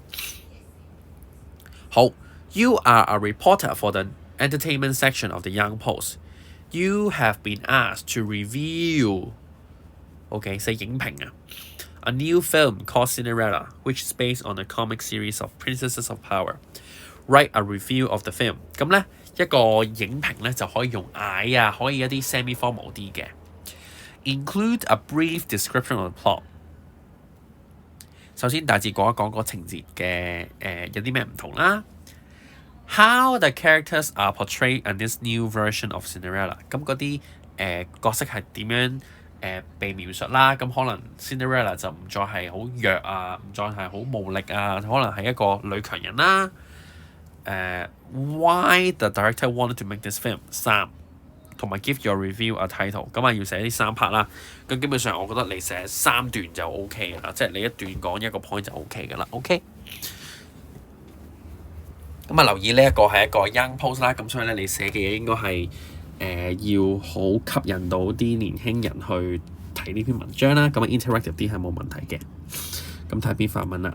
好 ，You are a reporter for the entertainment section of the Young Post. You have been asked to review， OK， 寫影評啊。A new film called Cinderella, which is based on the comic series of Princesses of Power. Write a review of the film. 咁咧一個影評咧就可以用嗌啊，可以一啲 semi-formal 啲嘅。Include a brief description of the plot. 首先大致講一講個情節嘅有啲咩唔同啦。How the characters are portrayed in this new version of Cinderella. 咁嗰啲角色係點樣？被描述啦，咁可能 Cinderella 就唔再係好弱啊，唔再係好無力啊，可能係一個女強人啦。Why the director wanted to make this film 3，同埋 give your review a title， 咁啊要寫啲3 part 啦。咁基本上我覺得你寫3段就 OK 啦，即係你一段講一個 point 就 OK 㗎啦 ，OK。咁啊留意呢一個係一個 young post 啦，咁所以咧你寫嘅嘢應該係要好吸引到啲年輕人去睇呢篇文章啦，咁啊 interactive 啲係冇問題嘅。咁睇篇法文啦。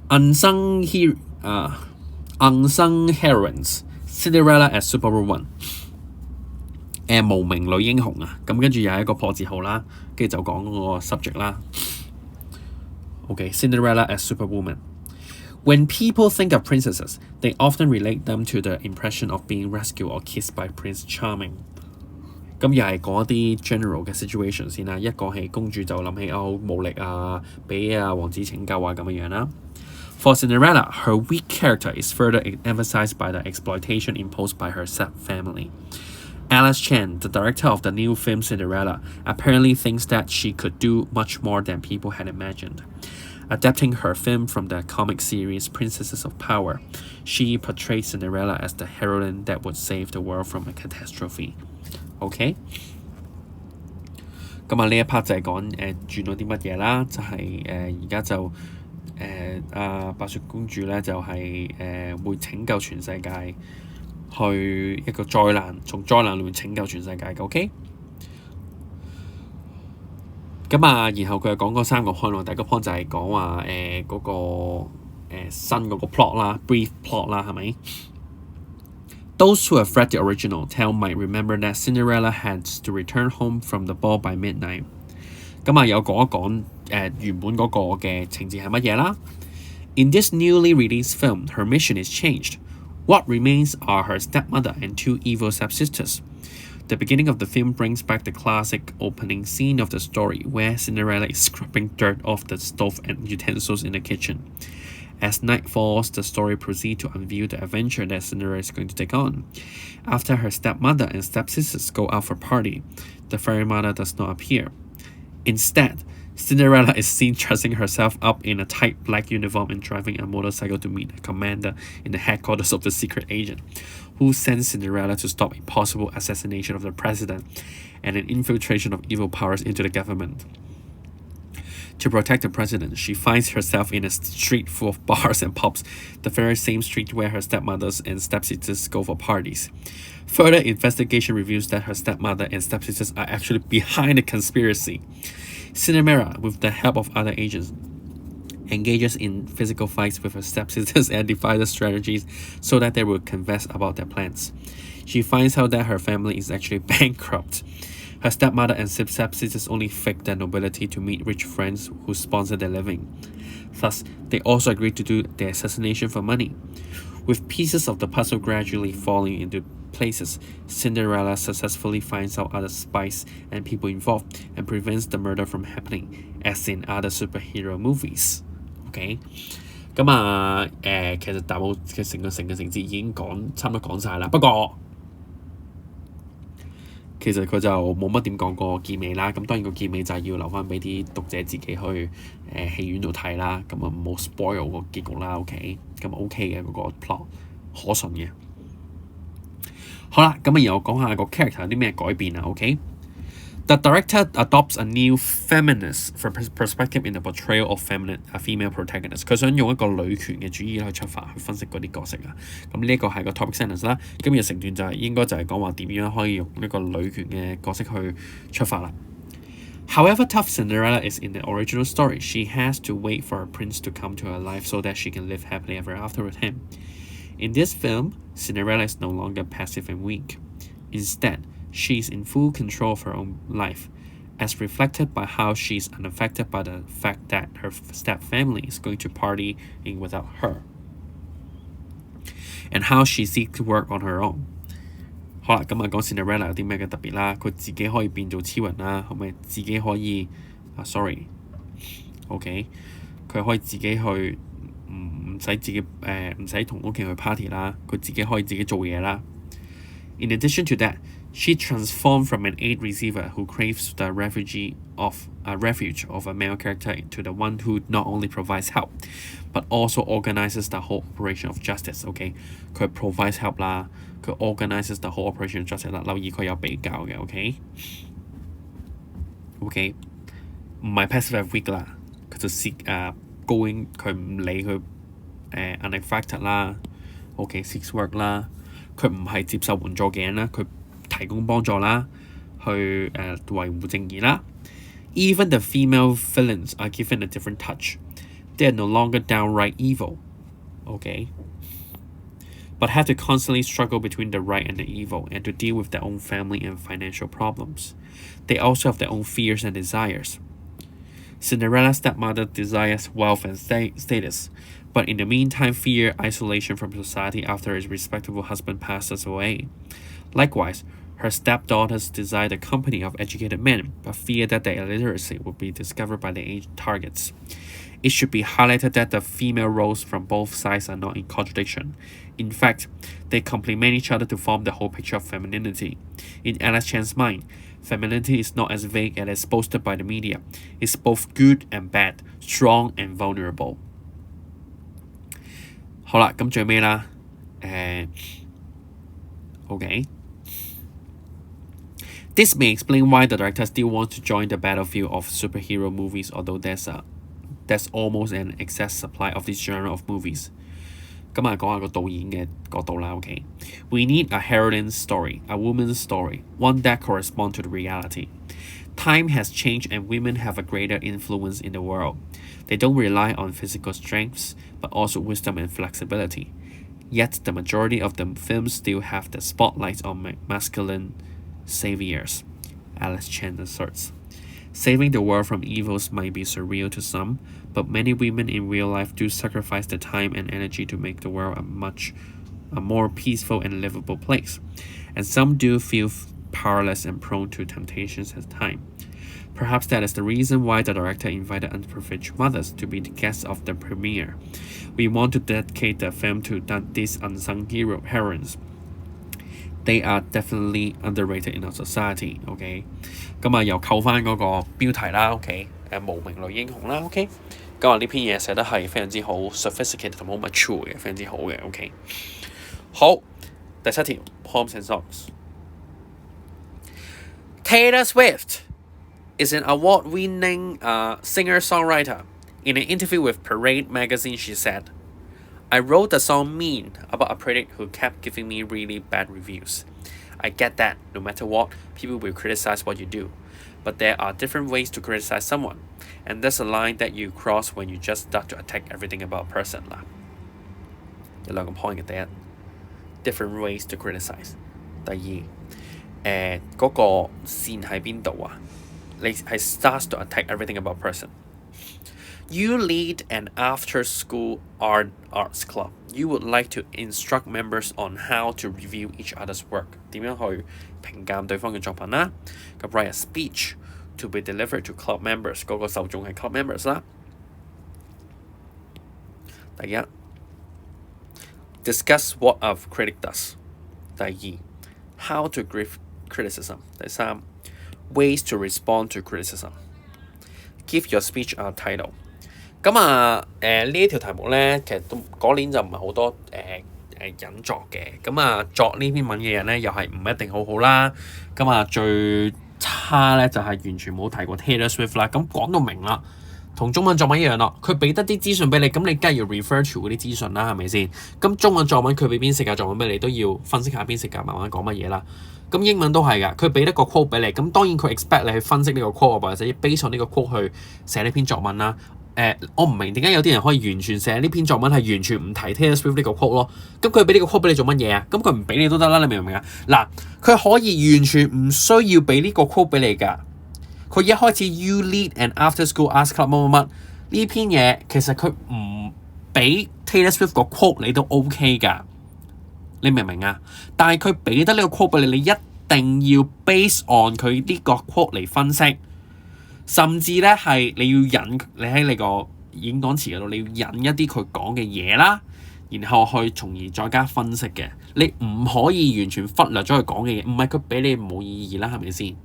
Unsung heroines, Cinderella as Superwoman。無名女英雄啊，咁跟住又係一個破字號啦，跟住就講嗰個 subject 啦。Cinderella as Superwoman. When people think of princesses, they often relate them to the impression of being rescued or kissed by Prince Charming. 咁又係講一啲 general 嘅 situation 先啦。一講起公主就諗起武力啊，俾王子拯救啊咁樣啦。For Cinderella, her weak character is further emphasized by the exploitation imposed by her step-family. Alice Chan, the director of the new film Cinderella, apparently thinks that she could do much more than people had imagined. Adapting her film from the comic series Princesses of Power, she portrayed Cinderella as the heroine that would save the world from a catastrophe. OK? 咁呢一 part 就係講轉咗啲乜嘢啦，就係而家就白雪公主咧就係會拯救全世界，去一個災難，從災難裏面拯救全世界嘅 OK。然後佢又講嗰3個 point 喎，第一個 point 就係講話嗰個新嗰個 plot 啦 ，brief plot 啦，係咪？Those who have read the original tale might remember that Cinderella had to return home from the ball by midnight. 有講一講原本嗰個嘅情節係乜嘢啦。In this newly released film, her mission is changed. What remains are her stepmother and 2 evil stepsisters. The beginning of the film brings back the classic opening scene of the story, where Cinderella is scrubbing dirt off the stove and utensils in the kitchen. As night falls, the story proceeds to unveil the adventure that Cinderella is going to take on. After her stepmother and stepsisters go out for a party, the fairy mother does not appear. Instead, Cinderella is seen dressing herself up in a tight black uniform and driving a motorcycle to meet a commander in the headquarters of the secret agent, who sends Cinderella to stop a possible assassination of the president and an infiltration of evil powers into the government. To protect the president, she finds herself in a street full of bars and pubs, the very same street where her stepmothers and stepsisters go for parties. Further investigation reveals that her stepmother and stepsisters are actually behind the conspiracy. Cinderella, with the help of other agents, engages in physical fights with her stepsisters and devises strategies so that they will confess about their plans. She finds out that her family is actually bankrupt. Her stepmother and stepsisters only fake their nobility to meet rich friends who sponsor their living. Thus, they also agree to do the assassination for money. With pieces of the puzzle gradually falling into places, Cinderella successfully finds out other spies and people involved and prevents the murder from happening, as in other superhero movies. OK? 其實大部嘅成個情節已經差唔多講晒啦。不過其實佢就冇乜點講過結尾啦。咁當然個結尾就係要留翻俾啲讀者自己去戲院度睇啦。咁唔好 spoil 個結局啦。OK？ 咁 OK 嘅嗰個 plot 可信嘅。好啦，然後講下個 character 有啲咩改變啊 OK？The director adopts a new feminist perspective in the portrayal of female protagonists. 佢想用一個女權嘅主義去出發去分析嗰啲角色啊。咁呢一個係個 topic sentence 啦。今日成段就係應該就係講話點樣可以用呢個女權嘅角色去出發啦。However tough Cinderella is in the original story, she has to wait for a prince to come to her life so that she can live happily ever after with him. In this film, Cinderella is no longer passive and weak. Instead, she is in full control of her own life, as reflected by how she is unaffected by the fact that her step-family is going to party without her, and how she seeks to work on her own. 好啦，講 Cinderella 有啲咩嘅特別啦？佢自己可以變做超人啦，係咪自己可以OK， 佢可以自己去唔使自己唔使同屋企去 party 啦，佢自己可以自己做嘢啦。In addition to that, she transformed from an aid receiver who craves the refuge of a male character to the one who not only provides help, but also organizes the whole operation of justice. OK， 佢 provides help 啦，佢 organizes the whole operation of justice 啦。留意佢有比較嘅 OK， 唔係 passive and weak 啦，佢就 going 佢唔理佢unaffected 啦 OK，seeks work 啦，佢唔係接受援助嘅人啦，佢提供幫助啦，去維護正義啦。Even the female villains are given a different touch. They are no longer downright evil. OK， but have to constantly struggle between the right and the evil, and to deal with their own family and financial problems. They also have their own fears and desires. Cinderella's stepmother desires wealth and status, but in the meantime fear isolation from society after his respectable husband passes away. Likewise, her stepdaughters desire the company of educated men, but fear that their illiteracy will be discovered by the age targets. It should be highlighted that the female roles from both sides are not in contradiction. In fact, they complement each other to form the whole picture of femininity. In Alice Chan's mind, femininity is not as vague and as boasted by the media. It's both good and bad, strong and vulnerable. 好啦，咁最尾啦，OK. This may explain why the director still wants to join the battlefield of superhero movies, although there's almost an excess supply of this genre of movies. 咁啊，講下個導演嘅角度啦 ，OK. We need a heroine story, a woman's story, one that corresponds to the reality. Time has changed and women have a greater influence in the world. They don't rely on physical strengths, but also wisdom and flexibility. Yet the majority of the films still have the spotlight on masculine saviors, Alice Chan asserts. Saving the world from evils might be surreal to some, but many women in real life do sacrifice their time and energy to make the world a more peaceful and livable place. And some do feel powerless and prone to temptations at times. Perhaps that is the reason why the director invited underprivileged mothers to be the guests of the premiere. We want to dedicate the film to these unsung heroines. They are definitely underrated in our society. OK， 咁啊又扣翻嗰個標題啦。OK， 無名女英雄啦。OK， 咁啊呢篇嘢寫得係非常之好 sophisticated 同好 mature 嘅，非常之好嘅。OK， 好，第7條 Poems and Songs. Taylor Swift is an award-winning singer-songwriter. In an interview with Parade magazine, she said, I wrote the song Mean about a critic who kept giving me really bad reviews. I get that, no matter what, people will criticize what you do. But there are different ways to criticize someone. And there's a line that you cross when you just start to attack everything about a person 啦。有兩個 point 嘅，第一 different ways to criticize。第二嗰個線喺邊度啊？你係 starts to attack everything about a person。You lead an after-school arts club. You would like to instruct members on how to review each other's work. 點樣去評鑑對方嘅作品啦？咁 write a speech to be delivered to club members. 嗰個受眾係 club members 啦。第一 discuss what a critic does. 第二 how to give criticism. 第三 ways to respond to criticism. Give your speech a title. 咁啊呢一條題目咧，其實都嗰年就唔係好多人作嘅。咁啊作呢篇文嘅人咧，又係唔一定好好啦。咁啊最差咧就係完全冇提過 Taylor Swift 啦。咁講到明啦，同中文作文一樣咯。佢俾得啲資訊俾你，咁你梗係要 refer to 嗰啲資訊啦，係咪先？咁中文作文佢俾邊四格作文俾你，都要分析下邊四格慢慢講乜嘢啦。咁英文都係㗎，佢俾得個 quote 俾你，咁當然佢 expect 你去分析呢個 quote 或者 base on 呢個 quote 去寫呢篇作文啦。我唔明點解有啲人可以完全寫呢篇作文係完全唔提 Taylor Swift 呢個 quote 咯。咁佢俾呢個 quote 俾你做乜嘢啊？咁佢唔俾你都得啦，你明唔明啊？嗱，佢可以完全唔需要俾呢個 quote 俾你㗎。佢一開始 You lead an after-school arts club 乜乜乜呢篇嘢，其實佢唔俾 Taylor Swift 個 quote 你都 OK 㗎。你明唔明啊？但係佢俾得呢個 quote 俾你，你一定要 base on 佢呢個 quote 嚟分析。甚至咧係你要引你喺你個演講詞嗰度，你要引一啲佢講嘅嘢啦，然後去從而再加分析嘅。你唔可以完全忽略咗佢講嘅嘢，唔係佢俾你冇意義啦，係咪先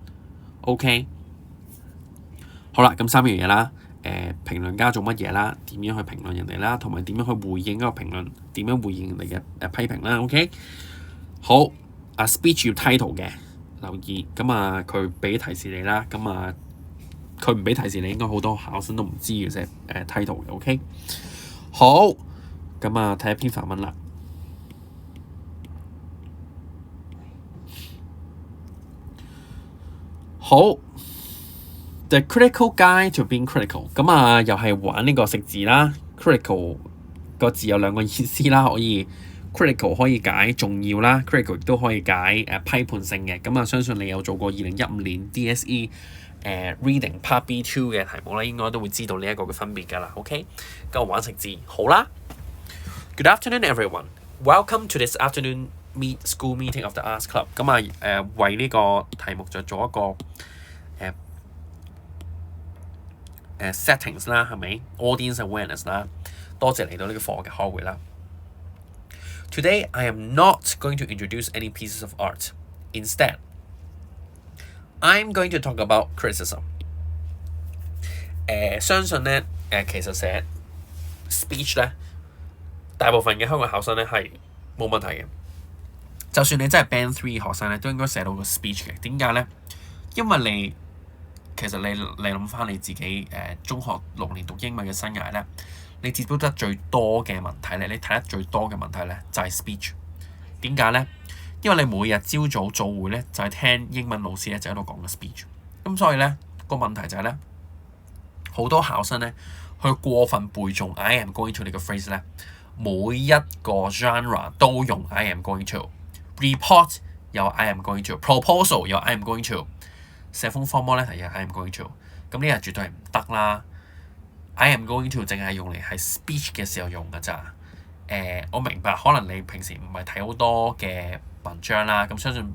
？OK， 好啦，咁三樣嘢啦，評論家做乜嘢啦？點樣去評論人哋啦？同埋點樣去回應嗰個評論？點樣回應人哋嘅批評啦 ？OK， 好，speech 要 title 嘅，留意咁啊，佢俾提示你啦，咁啊。佢唔俾提示你，應該好多考生都唔知嘅啫。title 嘅 OK。好，咁啊睇一篇範文啦。好 ，The Critical Guide to Being Critical。咁啊又係玩呢個食字啦。Critical 個字有兩個意思啦，可以 critical 可以解重要啦 ，critical 亦都可以解批判性嘅。咁啊，相信你有做過2015年 DSE Reading Part B2 嘅題目咧，應該都會知道呢一個嘅分別㗎啦。OK， 咁我玩食字好啦。Good afternoon, everyone. Welcome to this afternoon school meeting of the Arts Club。咁啊為呢個題目就做一個settings 啦，係咪 ？Audience awareness 啦。多謝嚟到呢個課嘅開會啦。Today, I am not going to introduce any pieces of art. Instead, I'm going to talk about criticism. 相信咧其實寫 speech 咧，大部分嘅香港考生咧係冇問題嘅。就算你真係 Band 3學生咧，都應該寫到個 speech 嘅。點解咧？因為其實你諗翻你自己中學6年讀英文嘅生涯咧，你接觸得最多嘅問題咧，你睇得最多嘅問題咧就係 speech。點解咧？因為你每日朝早做會咧就係聽英文老師咧就喺度講嘅 speech。咁所以咧個問題就係咧，好多考生咧去過分背誦 I am going to 呢個 phrase 咧，每一個 genre 都用 I am going to。report 有 I am going to，proposal 有 I am going to， 寫封 formal letter 有 I am going to。咁呢個絕對係唔得啦。I am going to 淨係用嚟係 speech 嘅時候用㗎咋。我明白可能你平時唔係睇好多嘅文章啦，咁相信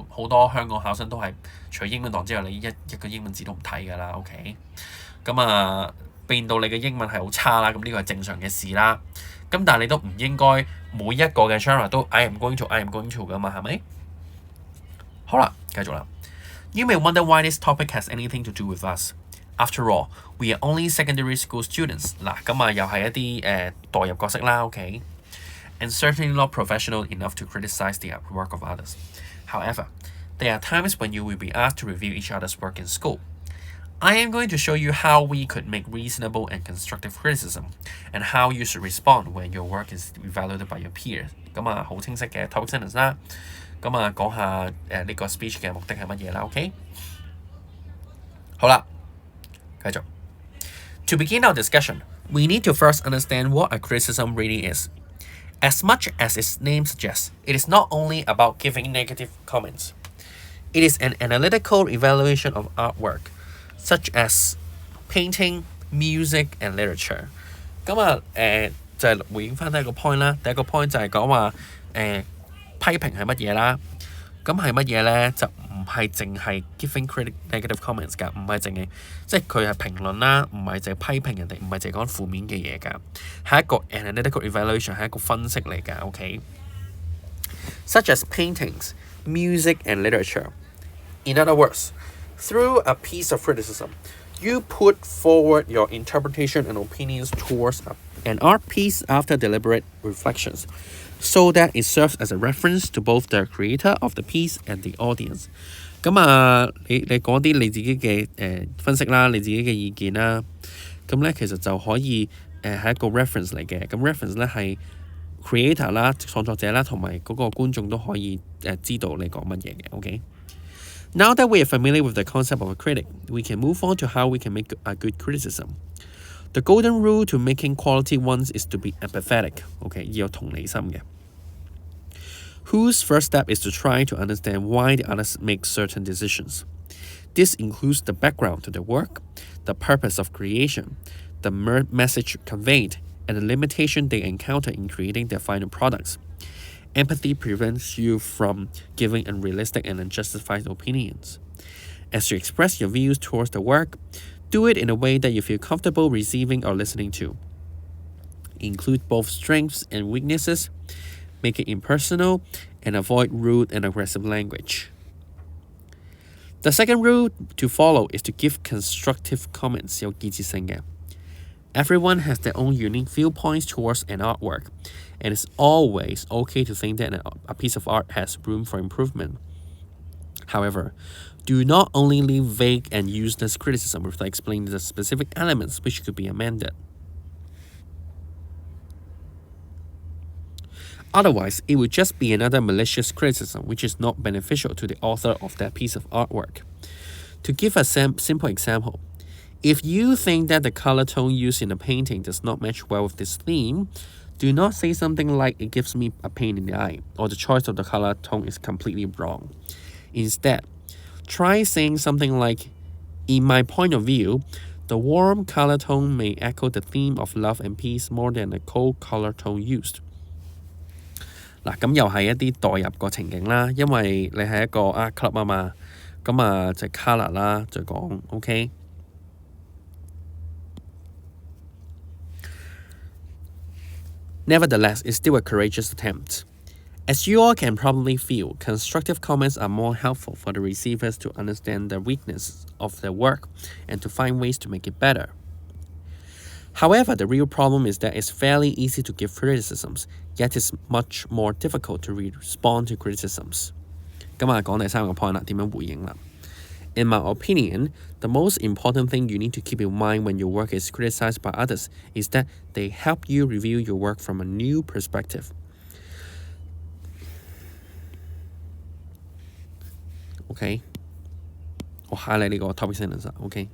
好多香港考生都係除英文檔之外，你一個英文字都唔睇㗎啦。OK， 咁變到你嘅英文係好差啦，咁呢個係正常嘅事啦。咁但係你都唔應該每一個嘅 genre 都 I am going to 㗎嘛，係咪？好啦，繼續啦。You may wonder why this topic has anything to do with us. After all, we are only secondary school students. 嗱，咁又係一啲代入角色啦 ，OK? And certainly not professional enough to criticize the work of others. However, there are times when you will be asked to review each other's work in school. I am going to show you how we could make reasonable and constructive criticism, and how you should respond when your work is evaluated by your peers. 咁好清晰嘅 topic sentence 啦。咁講下呢個 speech 嘅目的係乜嘢啦 ？OK？ 好啦，繼續。To begin our discussion, we need to first understand what a criticism really is. As much as its name suggests, it is not only about giving negative comments. It is an analytical evaluation of artwork, such as painting, music, and literature. 咁就係回應翻第一個 point 啦。第一個 point 就係講話批評係乜嘢啦？咁係乜嘢咧？就唔係淨係 giving negative comments 㗎，唔係淨係即係佢係評論啦，唔係淨係批評人哋，唔係淨係講負面嘅嘢㗎，係一個 analytical evaluation， 係一個分析嚟㗎。OK， such as paintings, music, and literature. In other words, through a piece of criticism, you put forward your interpretation and opinions towards an art piece after deliberate reflections, so that it serves as a reference to both the creator of the piece and the audience. 咁你講啲你自己嘅分析啦，你自己嘅意見啦，咁咧其實就可以係一個 reference 嚟嘅。咁 reference 咧係 creator 啦，創作者啦，同埋嗰個觀眾都可以知道你講乜嘢嘅。OK。Now that we are familiar with the concept of a critic, we can move on to how we can make a good criticism. The golden rule to making quality ones is to be empathetic. OK， 要有同理心嘅。Whose first step is to try to understand why the others make certain decisions. This includes the background to the work, the purpose of creation, the message conveyed, and the limitation they encounter in creating their final products. Empathy prevents you from giving unrealistic and unjustified opinions. As you express your views towards the work, do it in a way that you feel comfortable receiving or listening to. Include both strengths and weaknesses. Make it impersonal, and avoid rude and aggressive language. The second rule to follow is to give constructive comments. 有建設性嘅。Everyone has their own unique viewpoints towards an artwork, and it's always okay to think that a piece of art has room for improvement. However, do not only leave vague and useless criticism without explaining the specific elements which could be amended. Otherwise, it would just be another malicious criticism which is not beneficial to the author of that piece of artwork. To give a simple example, if you think that the color tone used in a painting does not match well with this theme, Do not say something like it gives me a pain in the eye or the choice of the color tone is completely wrong. Instead, try saying something like, in my point of view, the warm color tone may echo the theme of love and peace more than the cold color tone used. 嗱，咁又係一啲代入個情景啦，因為你係一個art club 啊嘛，咁啊就 colour 啦，就講 OK。Nevertheless, it's still a courageous attempt. As you all can probably feel, constructive comments are more helpful for the receivers to understand the weakness of their work and to find ways to make it better. However, the real problem is that it's fairly easy to give criticisms, yet it's much more difficult to respond to criticisms. 咁啊，講第三個 point 啦，點樣回應啦？ In my opinion, the most important thing you need to keep in mind when your work is criticized by others is that they help you review your work from a new perspective. Okay? 我 highlight 呢個 topic sentence 啦 OK?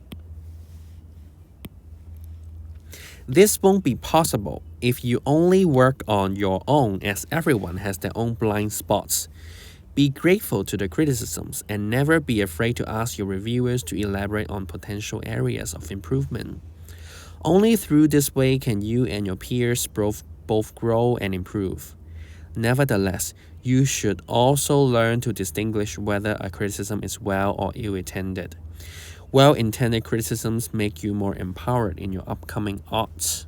This won't be possible if you only work on your own, as everyone has their own blind spots. Be grateful to the criticisms and never be afraid to ask your reviewers to elaborate on potential areas of improvement. Only through this way can you and your peers both grow and improve. Nevertheless, you should also learn to distinguish whether a criticism is well or ill-intended. Well-intended criticisms make you more empowered in your upcoming arts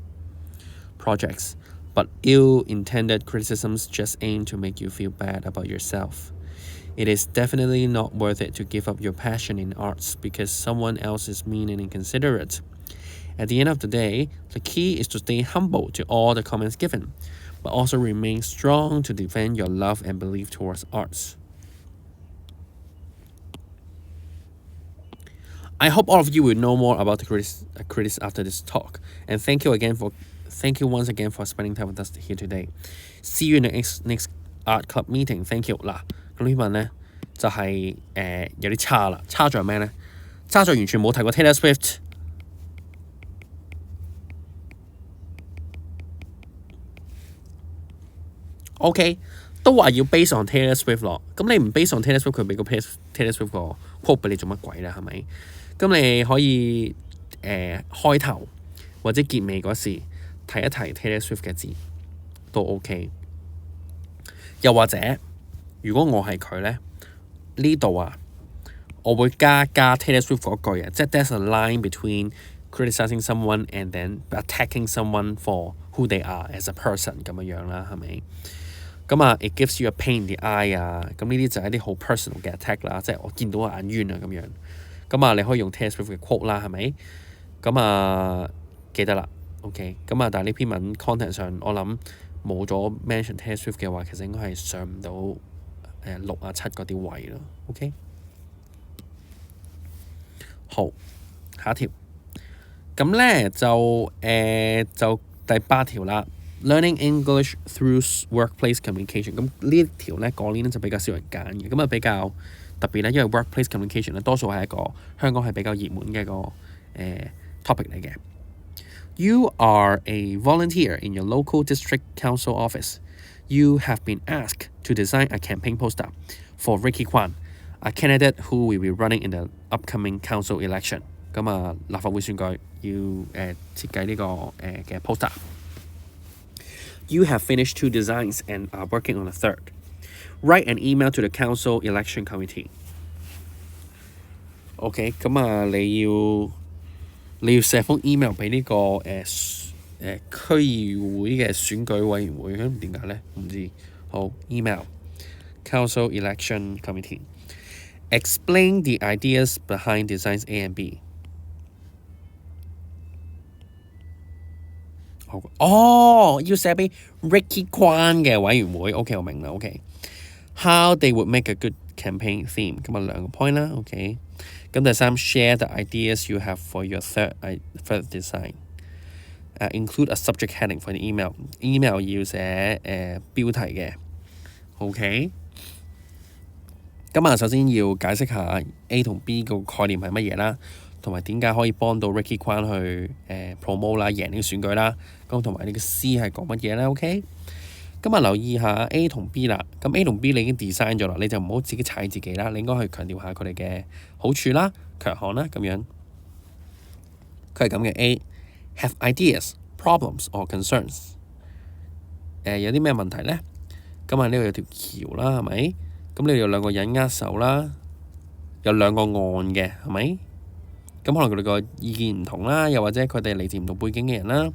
projects, but ill-intended criticisms just aim to make you feel bad about yourself. It is definitely not worth it to give up your passion in arts because someone else is mean and inconsiderate. At the end of the day, the key is to stay humble to all the comments given, but also remain strong to defend your love and belief towards arts. I hope all of you will know more about the critics after this talk, and thank you once again for spending time with us here today. See you in the next art club meeting. Thank you. 嗱，咁呢份呢就係有啲差啦，差在咩呢？差在完全冇提過 Taylor Swift。OK， 都話要 base on Taylor Swift 咯，咁你唔 base on Taylor Swift， 佢俾個 Taylor Swift 個 quote 俾你做乜鬼啦？係咪？咁你可以開頭或者結尾嗰時提一提 Taylor Swift 嘅字都 OK。又或者，如果我係佢咧，呢度啊，我會加 Taylor Swift 嗰句啊，即係 there's a line between criticizing someone and then attacking someone for who they are as a person 咁樣啦，係咪？咁啊 ，it gives you a pain in the eye 啊，咁呢啲就係一啲好 personal 嘅 attack 啦，即係我見到眼冤啊咁樣。咁啊，你可以用 Taylor Swift 嘅 quote 啦，係咪？咁啊，記得啦 ，OK。咁啊，但係呢篇文 content 上，我諗冇咗 mention Taylor Swift 嘅話，其實應該係上唔到6啊7嗰啲位咯 ，OK。好，下一條。咁咧就第8條啦。Learning English through workplace communication。咁呢一條咧嗰年咧就比較少人揀嘅，咁啊比較特別咧，因為 workplace communication 咧多數係一個香港係比較熱門嘅一個topic 嚟嘅。You are a volunteer in your local district council office. You have been asked to design a campaign poster for Ricky Kwan, a candidate who will be running in the upcoming council election. 咁啊，立法會選舉要設計呢個嘅 poster。You have finished 2 designs and are working on a 3rd. Write an email to the council election committee. OK， 咁啊，你要寫封 email 俾呢個區議會嘅選舉委員會，咁點解咧？唔知。好 ，email council election committee. Explain the ideas behind designs A and B. 要寫俾 Ricky Kwan 嘅委員會 ，OK 我明啦 ，OK。How they would make a good campaign theme， 咁啊2個 point 啦 ，OK。咁第3 share the ideas you have for your third design。include a subject heading for the email 要寫標題嘅 ，OK。咁啊，首先要解釋下 A 同 B 個概念係乜嘢啦。同埋點解可以幫到 Ricky Kwan 去promote 啦，贏呢個選舉啦。咁同埋呢個 C 係講乜嘢咧 ？OK， 今日留意下 A 同 B 啦。咁 A 同 B 你已經 design 咗啦，你就唔好自己踩自己啦。你應該去強調下佢哋嘅好處啦、強項啦咁樣。佢係咁嘅 A have ideas, problems or concerns。有啲咩問題咧？咁呢度有條橋啦，係咪？咁呢度有兩個人握手啦，有兩個岸嘅，係咪？咁可能佢哋個意見唔同啦，又或者佢哋嚟自唔同背景嘅人啦。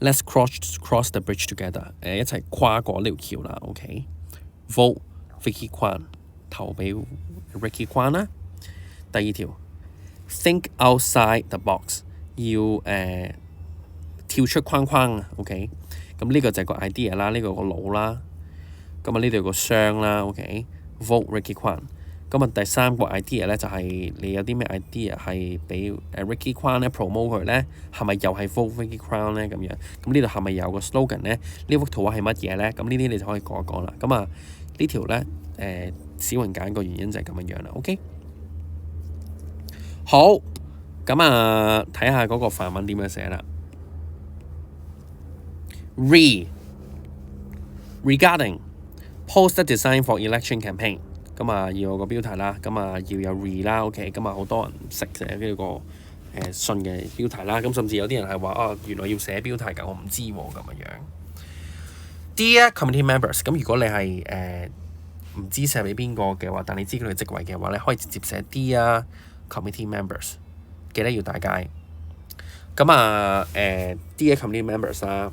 Let's cross the bridge together。一齊跨過呢條橋啦。OK。Vote Ricky Kwan， 投俾 Ricky Kwan 啦。第二條 ，Think outside the box， 要跳出框框啊。OK。咁呢個就係個 idea 啦，呢個個腦啦。咁呢度有個箱啦。OK。Vote Ricky Kwan。咁第三個 idea 咧就係你有啲咩 idea 係俾Ricky Kwan 咧 promote 佢咧，係咪又係 vote Ricky Kwan 咧咁樣？咁呢度係咪有個 slogan 咧？呢幅圖畫係乜嘢咧？咁呢啲你就可以講一講啦。咁呢條咧小雲揀個原因就係咁樣樣啦。OK， 好，咁睇下嗰個範文點樣寫啦。Regarding poster design for election campaign。咁要有個標題啦，咁要有 re 啦 ，OK， 咁好多人識寫呢個信嘅標題啦，咁甚至有啲人係話原來要寫標題㗎，我唔知喎咁樣。Dear committee members， 咁如果你係唔知寫俾邊個嘅話，但你知佢哋職位嘅話咧，可以直接寫 Dear committee members， 記得要大楷。咁Dear committee members 啦。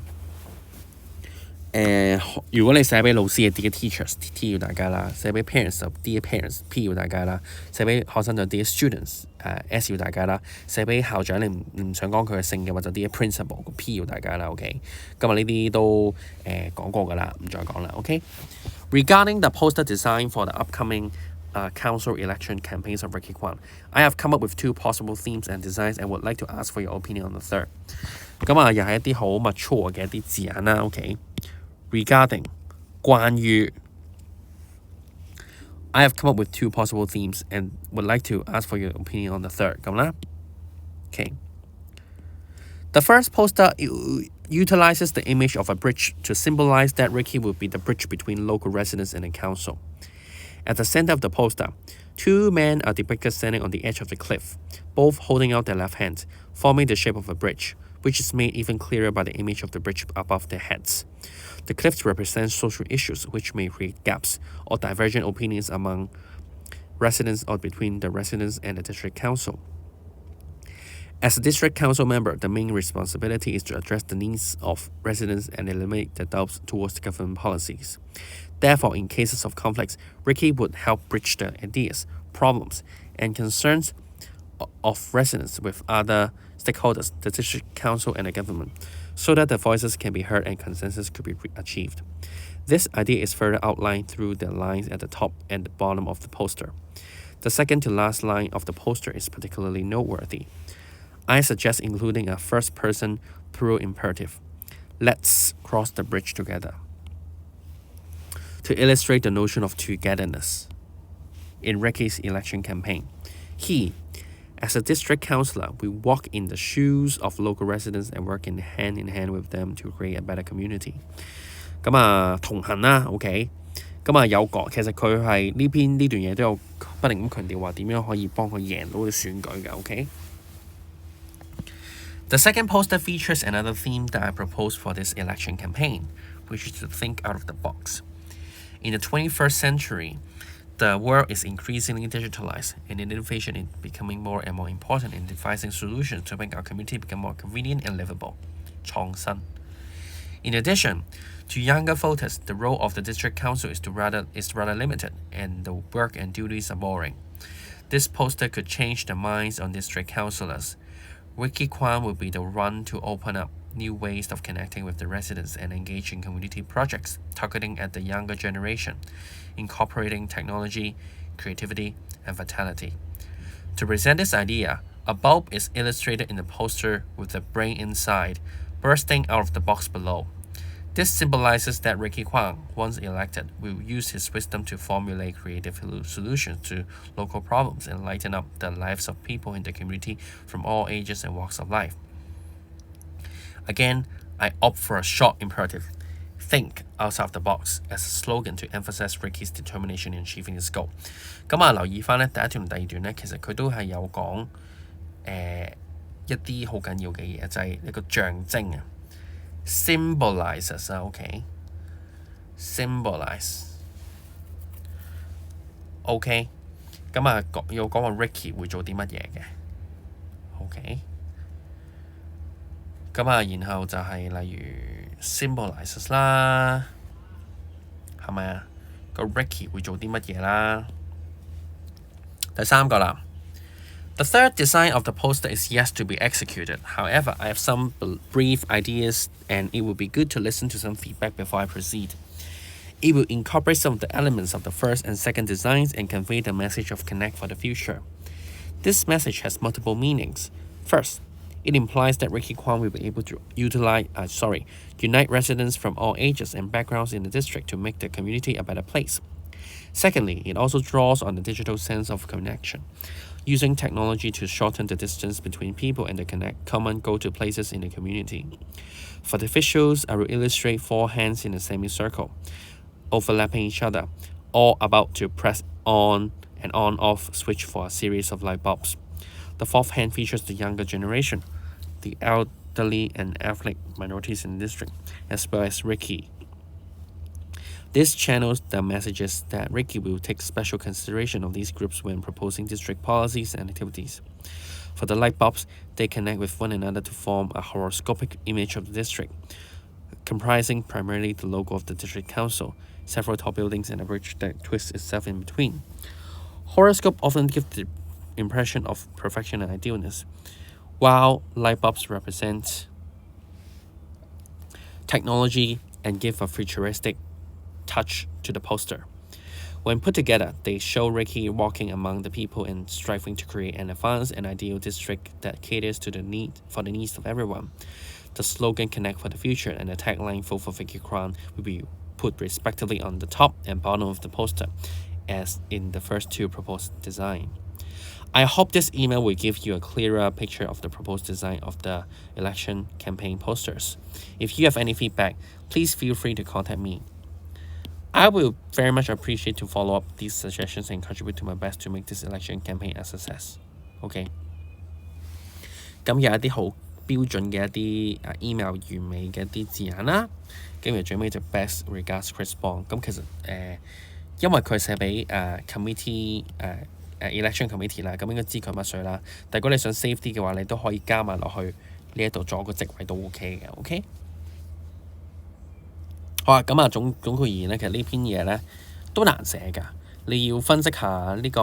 如果你寫俾老師嘅 Dear Teachers，T 要大家啦；寫俾 Parents 就 Dear Parents，P 要大家啦；寫俾學生就 Dear Students，S 要大家啦；寫俾校長你唔想講佢嘅姓嘅話就 Dear Principal，P 要大家啦。OK， 今日呢啲都講過㗎啦，唔再講啦。OK，Regarding the poster design for the upcoming council election campaigns of Ricky Kwan, I have come up with 2 possible themes and designs and would like to ask for your opinion on the third。咁又係一啲好 mature 嘅一啲字眼啦。OK。Regarding 關於 I have come up with 2 possible themes and would like to ask for your opinion on the third 咁啦。Okay. The first poster utilizes the image of a bridge to symbolize that Ricky would be the bridge between local residents and the council. At the center of the poster, 2 men are depicted standing on the edge of the cliff, both holding out their left hands, forming the shape of a bridge, which is made even clearer by the image of the bridge above their heads. The cliffs represent social issues which may create gaps or divergent opinions among residents or between the residents and the district council. As a district council member, the main responsibility is to address the needs of residents and eliminate the doubts towards the government policies. Therefore, in cases of conflicts, Ricky would help bridge the ideas, problems, and concerns of residents with other stakeholders, the district council and the government, so that the voices can be heard and consensus could be achieved. This idea is further outlined through the lines at the top and the bottom of the poster. The second to last line of the poster is particularly noteworthy. I suggest including a first-person plural imperative. Let's cross the bridge together. To illustrate the notion of togetherness in Ricky's election campaign, he, as a district councillor, will walk in the shoes of local residents and work in hand with them to create a better community. 同行啦 ，OK。有講，其實佢係呢段嘢都有不停咁強調話點樣可以幫佢贏到啲選舉嘅 ，OK。The second poster features another theme that I proposed for this election campaign, which is to think out of the box. In the 21st century, the world is increasingly digitalized, and innovation is becoming more and more important in devising solutions to make our community become more convenient and livable. 創新。In addition, to younger voters, the role of the district council is rather limited, and the work and duties are boring. This poster could change the minds on district councillors. Ricky Kwan will be the one to open up new ways of connecting with the residents and engage in community projects targeting at the younger generation, incorporating technology, creativity, and vitality. To present this idea, a bulb is illustrated in the poster with the brain inside, bursting out of the box below. This symbolizes that Ricky Kwang, once elected, will use his wisdom to formulate creative solutions to local problems and lighten up the lives of people in the community from all ages and walks of life. Again, I opt for a short imperative, think outside of the box, as a slogan to emphasize Ricky's determination in achieving his goal. 咁啊，留意翻咧第一段同第二段咧，其實佢都係有講一啲好緊要嘅嘢，就係一個象徵啊。Symbolizes 啊 ，OK，symbolize。OK， 咁啊要講話 Ricky 會做啲乜嘢嘅 ，OK。咁啊，然後就係例如 symbolizes 啦，係咪啊？個 Ricky 會做啲乜嘢啦？第三個啦。The third design of the poster is yet to be executed. However, I have some brief ideas and it would be good to listen to some feedback before I proceed. It will incorporate some of the elements of the first and second designs and convey the message of Connect for the future. This message has multiple meanings. First, it implies that Ricky Kwang will be able to unite residents from all ages and backgrounds in the district to make the community a better place. Secondly, it also draws on the digital sense of connection, using technology to shorten the distance between people and the common go-to places in the community. For the visuals, I will illustrate 4 hands in a semicircle, overlapping each other, all about to press on and on-off switch for a series of light bulbs. The 4th hand features the younger generation, the elderly and ethnic minorities in the district, as well as Ricky. This channels the messages that Ricky will take special consideration of these groups when proposing district policies and activities. For the light bulbs, they connect with one another to form a horoscopic image of the district, comprising primarily the logo of the district council, several tall buildings, and a bridge that twists itself in between. Horoscope often give the impression of perfection and idealness, while light bulbs represent technology and give a futuristic touch to the poster. When put together, they show Ricky walking among the people and striving to create an advanced and ideal district that caters to the needs of everyone. The slogan Connect for the Future and the tagline Vote for Ricky Kwang will be put respectively on the top and bottom of the poster, as in the first 2 proposed design. I hope this email will give you a clearer picture of the proposed design of the election campaign posters. If you have any feedback, please feel free to contact me. I will very much appreciate to follow up these suggestions and contribute to my best to make this election campaign a success. OK， 咁有一啲好標準嘅一啲email 完美嘅一啲字眼啦，跟住最尾就 best regards Chris Bond。咁其實因為佢寫俾committee election committee 啦，咁應該知佢乜水啦。但如果你想 save 啲嘅話，你都可以加埋落去呢一度做個職位都 OK 嘅。OK。好啊，咁啊總括而言咧，其實呢篇嘢咧都難寫㗎。你要分析下呢、個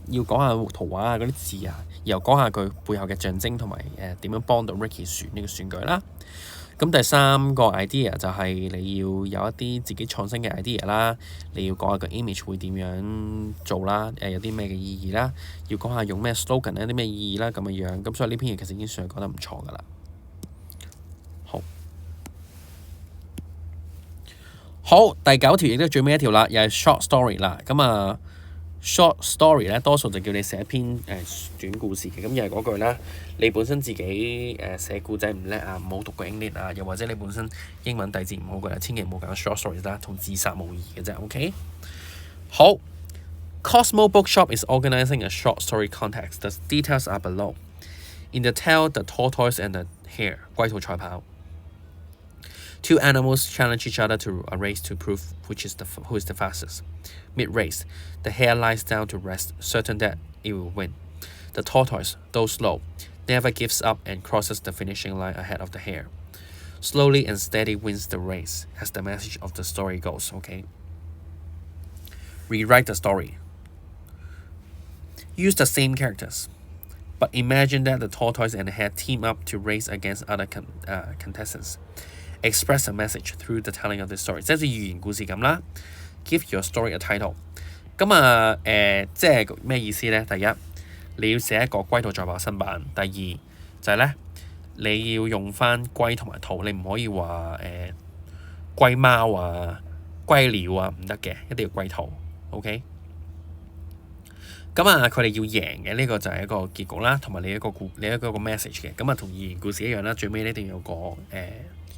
要講下圖畫啊嗰啲字啊，然後講下佢背後嘅象徵同埋點樣幫到 Ricky 選呢個選舉啦。咁第3個 idea 就係你要有一啲自己創新嘅 idea 啦，你要講下個 image 會點樣做啦，有啲咩嘅意義啦，要講下用咩 slogan 咧，啲咩意義啦咁嘅樣。咁所以呢篇嘢其實已經算係講得唔錯㗎啦。好，第9條亦都最尾一條啦，又係 short story 啦。咁啊 short story 咧多數就叫你寫一篇短故事嘅，咁又係嗰句啦。你本身自己寫故仔唔叻啊，冇讀過 English 啊，又或者你本身英文底子唔好嘅啦，千祈唔好揀 short story 啦，同自殺無異嘅啫。OK， 好 ，Cosmo Bookshop is organizing a short story contest. The details are below. In the tale, the tortoise and the hare 龜兔賽跑。Two animals challenge each other to a race to prove who is the fastest. Mid-race, the hare lies down to rest, certain that it will win. The tortoise, though slow, never gives up and crosses the finishing line ahead of the hare. Slowly and steady wins the race, as the message of the story goes. Okay. Rewrite the story. Use the same characters, but imagine that the tortoise and the hare team up to race against other contestants.Express a message through the telling of the story， 即係寓言故事咁啦。Give your story a title。咁啊即係咩意思咧？第一，你要寫一個龜兔賽跑新版。第二就係咧，你要用翻龜同埋兔，你唔可以話龜貓啊、龜鳥啊唔得嘅，一定要龜兔。OK。咁啊，佢哋要贏嘅呢個就係一個結局啦，同埋你一個 message 嘅。咁啊，同寓言故事一樣啦，最尾一定要有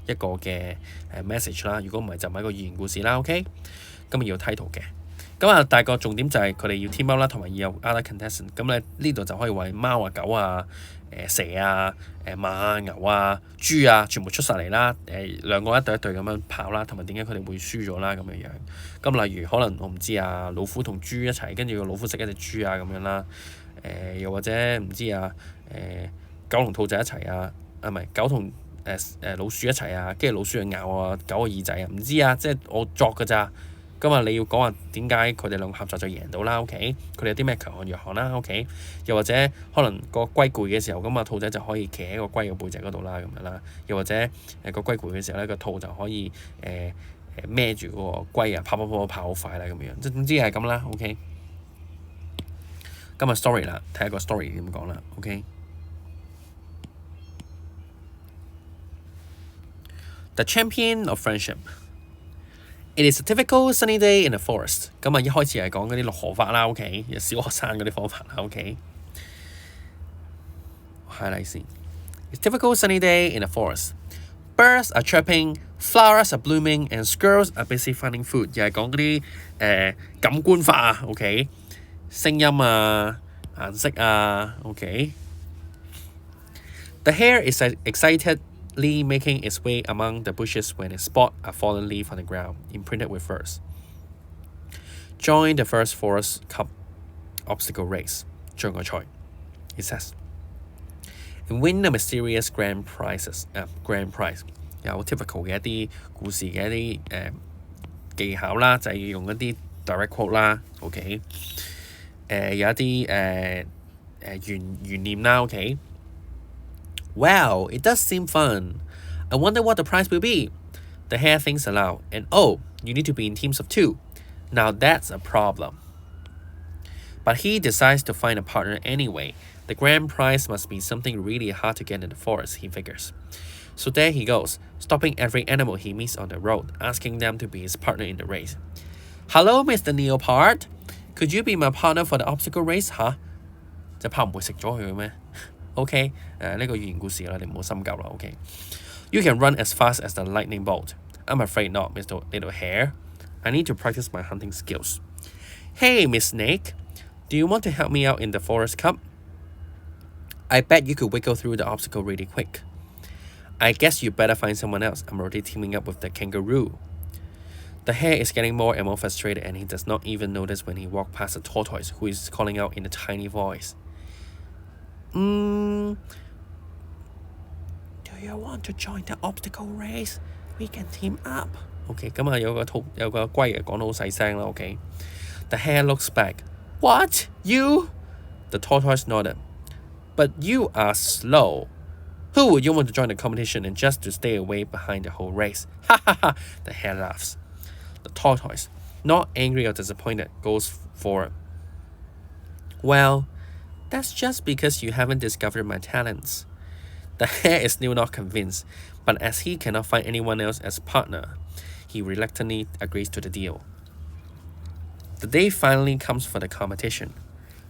一個嘅message 啦。如果唔係就唔係一個寓言故事啦。OK。咁啊要 title 嘅。咁啊，但係個重點就係佢哋要 team up 啦，同埋要有 other contestant。咁咧呢度就可以為貓啊、狗啊、蛇啊、馬啊、牛啊、豬啊，全部出晒嚟啦。兩個一隊一隊咁樣跑啦，同埋點解佢哋會輸咗啦咁樣樣。咁例如可能我唔知啊，老虎同豬一齊，跟住個老虎食一隻豬啊咁樣啦。又或者唔知啊，狗同兔仔一齊啊，唔係狗同老鼠一齊啊，跟住老鼠去咬啊狗個耳仔啊，唔知啊，即係我作㗎咋。咁啊，你要講話點解佢哋兩個合作就贏到啦 ？OK， 佢哋有啲咩強項弱項啦 ？OK， 又或者可能個龜攰嘅時候，咁啊兔仔就可以騎喺個龜嘅背脊嗰度啦，咁樣啦。又或者個龜攰嘅時候咧，個兔就可以孭住嗰個龜啊，跑好快啦，咁樣。即係總之係咁啦。OK， 今日 story 啦，睇下個 story 點講啦。OK，The Champion of Friendship。It is a typical sunny day in the forest。咁啊，一開始係講嗰啲六合法啦 ，OK， 小學生嗰啲方法啦 ，OK。highlight 先。It's typical sunny day in the forest. Birds are chirping, flowers are blooming, and squirrels are busy finding food。又係講嗰啲感官法啊 ，OK， 聲音啊、顏色啊 ，OK。The hare is excitedly making its way among the bushes when it spots a fallen leaf on the ground, imprinted with verse. Join the first Forest Cup obstacle race, 障礙賽 it says, and win the mysterious grand prize. 有 typical 嘅一啲故事嘅一啲技巧啦，就係要用一啲 direct quote 啦 ，OK， 有一啲懸念啦 ，OK。Wow, it does seem fun. I wonder what the prize will be. The hare thinks aloud, and oh, you need to be in teams of 2. Now that's a problem. But he decides to find a partner anyway. The grand prize must be something really hard to get in the forest, he figures. So there he goes, stopping every animal he meets on the road, asking them to be his partner in the race. Hello, Mr. Leopard. Could you be my partner for the obstacle race, huh? 就怕唔會食咗佢嘅咩？ OK， 呢個寓言故事啦，你唔好深究啦。OK， You can run as fast as the lightning bolt. I'm afraid not, Mr. Little Hare. I need to practice my hunting skills. Hey, Miss Snake, do you want to help me out in the Forest Cup? I bet you could wiggle through the obstacle really quick. I guess you better find someone else. I'm already teaming up with the kangaroo. The hare is getting more and more frustrated, and he does not even notice when he walks past the tortoise, who is calling out in a tiny voice. Do you want to join the obstacle race? We can team up. OK， 咁啊有個龜啊講得好細聲啦。OK， The hare looks back. What? You? The tortoise nodded. But you are slow. Who would you want to join the competition and just to stay away behind the whole race? Ha ha ha! The hare laughs. The tortoise, not angry or disappointed, goes forward. Well, that's just because you haven't discovered my talents. The hare is still not convinced, but as he cannot find anyone else as partner, he reluctantly agrees to the deal. The day finally comes for the competition.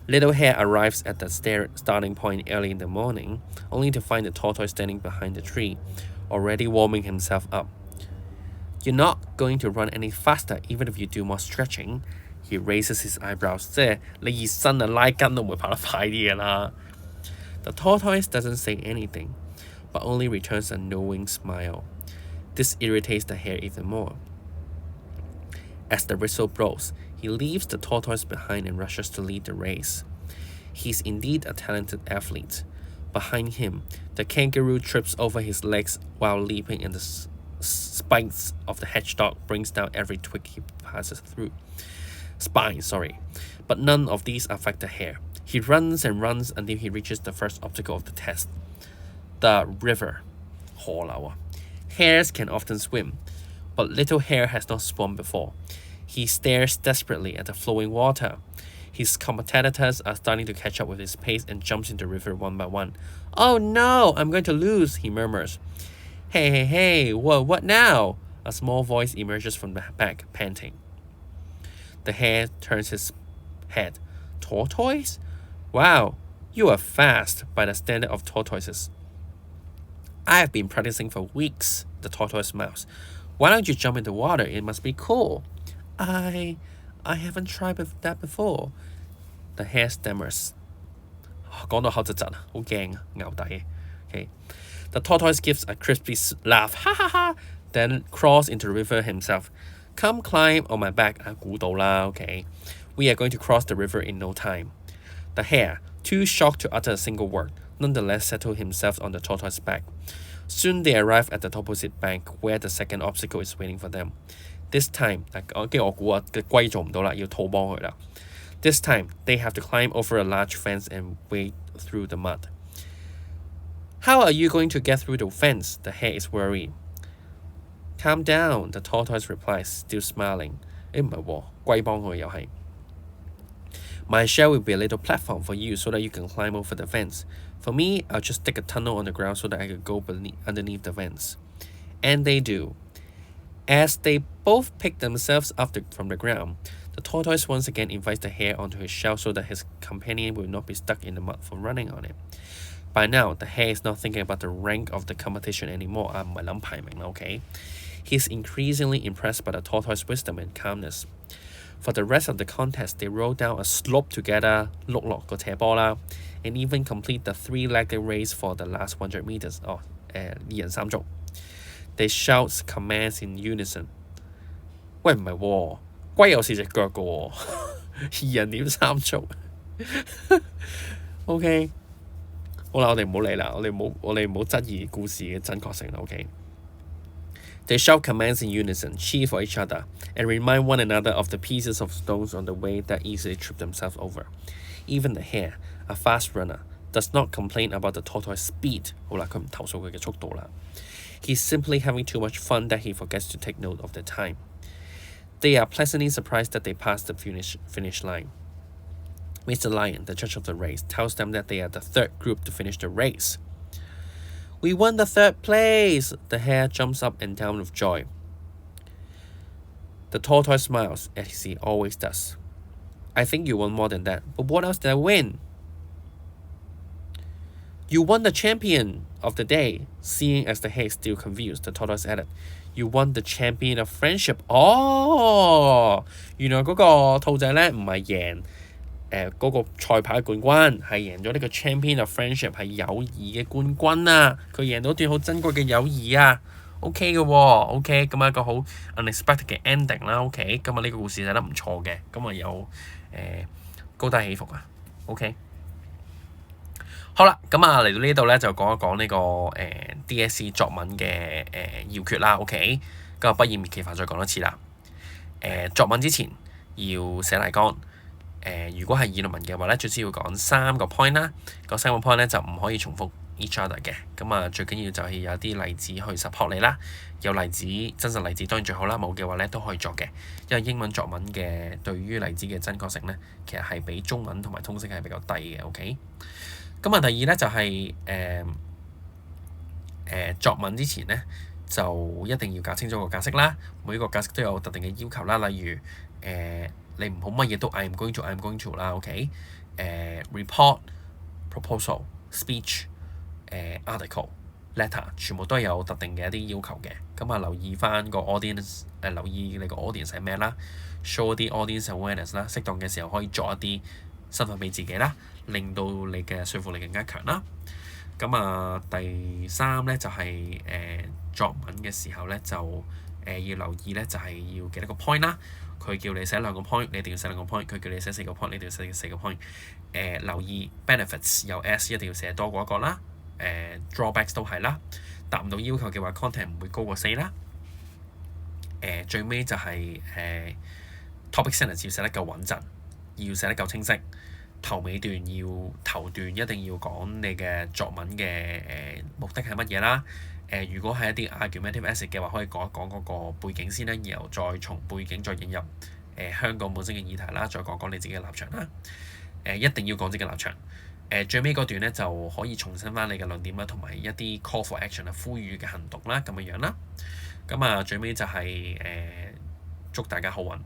Little Hare arrives at the starting point early in the morning, only to find the tortoise standing behind the tree, already warming himself up. You're not going to run any faster even if you do more stretching. He raises his eyebrows. 即係你熱身啊拉筋都唔會跑得快啲嘅啦。The tortoise doesn't say anything, but only returns a knowing smile. This irritates the hare even more. As the whistle blows, he leaves the tortoise behind and rushes to lead the race. He's indeed a talented athlete. Behind him, the kangaroo trips over his legs while leaping, and the spikes of the hedgehog brings down every twig he passes through. But none of these affect the hare. He runs and runs until he reaches the first obstacle of the test. The river. 河流啊。Hares can often swim, but Little Hare has not swum before. He stares desperately at the flowing water. His competitors are starting to catch up with his pace and jumps into the river one by one. Oh no, I'm going to lose, he murmurs. Hey, what now? A small voice emerges from the back, panting. The hare turns his head. Tortoise? Wow, you are fast by the standard of tortoises. I have been practicing for weeks, the tortoise mouse. Why don't you jump in the water? It must be cool. I haven't tried that before. The hare stammers. 講到口窒窒啊，好驚啊，牛底。Okay. The tortoise gives a crispy laugh, ha ha ha, then crawls into the river himself. Come climb on my back. 估到啦 okay. We are going to cross the river in no time. The hare, too shocked to utter a single word, nonetheless settled himself on the tortoise's back. Soon they arrive at the opposite bank, where the second obstacle is waiting for them. This time, 跟住我估啊，嘅龜做唔到啦，要土幫佢啦。This time, they have to climb over a large fence and wade through the mud. How are you going to get through the fence? The hare is worried. Calm down, the tortoise replies, still smiling. 唔係喎，龜幫佢又係。My shell will be a little platform for you so that you can climb over the fence. For me, I'll just dig a tunnel on the ground so that I can go underneath the fence. And they do. As they both pick themselves up from the ground, the tortoise once again invites the hare onto his shell so that his companion will not be stuck in the mud for running on it. By now, the hare is not thinking about the rank of the competition anymore. 唔係諗排名啦 okay? He's increasingly impressed by the tortoise's wisdom and calmness. For the rest of the contest, they roll down a slope together, 碌落個斜坡啦 and even complete the three-legged race for the last 100 meters. 二人三足 They shout commands in unison. 喂唔係喎，龜有4隻腳嘅喎，二人點三足？OK， 好啦，我哋唔好理啦，我哋唔好質疑故事嘅真確性啦。OK。They shout commands in unison, cheer for each other, and remind one another of the pieces of stones on the way that easily trip themselves over. Even the hare, a fast runner, does not complain about the tortoise's speed. 好啦，佢唔投訴佢嘅速度啦。He's simply having too much fun that he forgets to take note of the time. They are pleasantly surprised that they passed the finish line. Mr. Lion, the judge of the race, tells them that they are the third group to finish the race. We won the third place! The hare jumps up and down with joy. The tortoise smiles, as he always does. I think you won more than that, but what else did I win? You won the champion of the day. Seeing as the hare is still confused, the tortoise added, You won the champion of friendship. 原來嗰個兔仔呢唔係贏嗰個賽跑嘅冠軍，係贏咗呢個 champion of friendship 係友誼嘅冠軍啊！佢贏到段好珍貴嘅友誼啊 ！OK 嘅喎 ，OK 咁啊一個好 unexpected 嘅 ending 啦 ，OK 今日呢個故事寫得唔錯嘅，今日有高低起伏啊 ，OK。好啦，咁啊嚟到呢度咧就講一講呢個DSE 作文嘅要訣啦 ，OK。咁啊不厭其煩再講多次啦。作文之前要寫例綱。如果係議論文嘅話咧，最主要講3個 point 啦。嗰3個 point 咧就唔可以重複 each other 嘅。咁啊，最緊要就係有啲例子去 support 你啦。有例子真實例子當然最好啦，冇嘅話咧都可以作嘅。因為英文作文嘅對於例子嘅真確性咧，其實係比中文同埋通識係比較低嘅。OK。咁啊，第二咧就係作文之前咧就一定要搞清楚個格式啦。每個格式都有特定嘅要求啦，例如你唔好乜嘢都 I'm going to 啦 ，OK？ report、proposal、speech、article、letter 全部都係有特定嘅一啲要求嘅。咁啊，留意翻個 audience， 留意你個 audience 係咩啦 ，show 啲 audience awareness 啦，適當嘅時候可以作一啲身份俾自己啦，令到你嘅說服力更加強啦。咁啊，第3咧就係作文嘅時候咧就要留意咧就係要幾多個 point 啦。佢叫你寫2個 point， 你一定要寫2個 point； 佢叫你寫4個 point， 你一定要寫4個 point。留意 benefits 有 S 一定要寫多過一個啦。drawbacks 都係啦。達唔到要求嘅話 content 唔會高過4啦。最尾就係topic sentence 要寫得夠穩陣，要寫得夠清晰。頭尾段頭段一定要講你嘅作文嘅目的係乜嘢啦。如果係一啲 argumentative essay 嘅話，可以講一講嗰個背景先啦，然後再從背景再引入香港本身嘅議題啦，再講講你自己嘅立場啦。一定要講自己嘅立場。最尾嗰段咧就可以重申翻你嘅論點啦，同埋一啲 call for action 啊，呼籲嘅行動啦，咁樣啦。咁啊，最尾就係祝大家好運。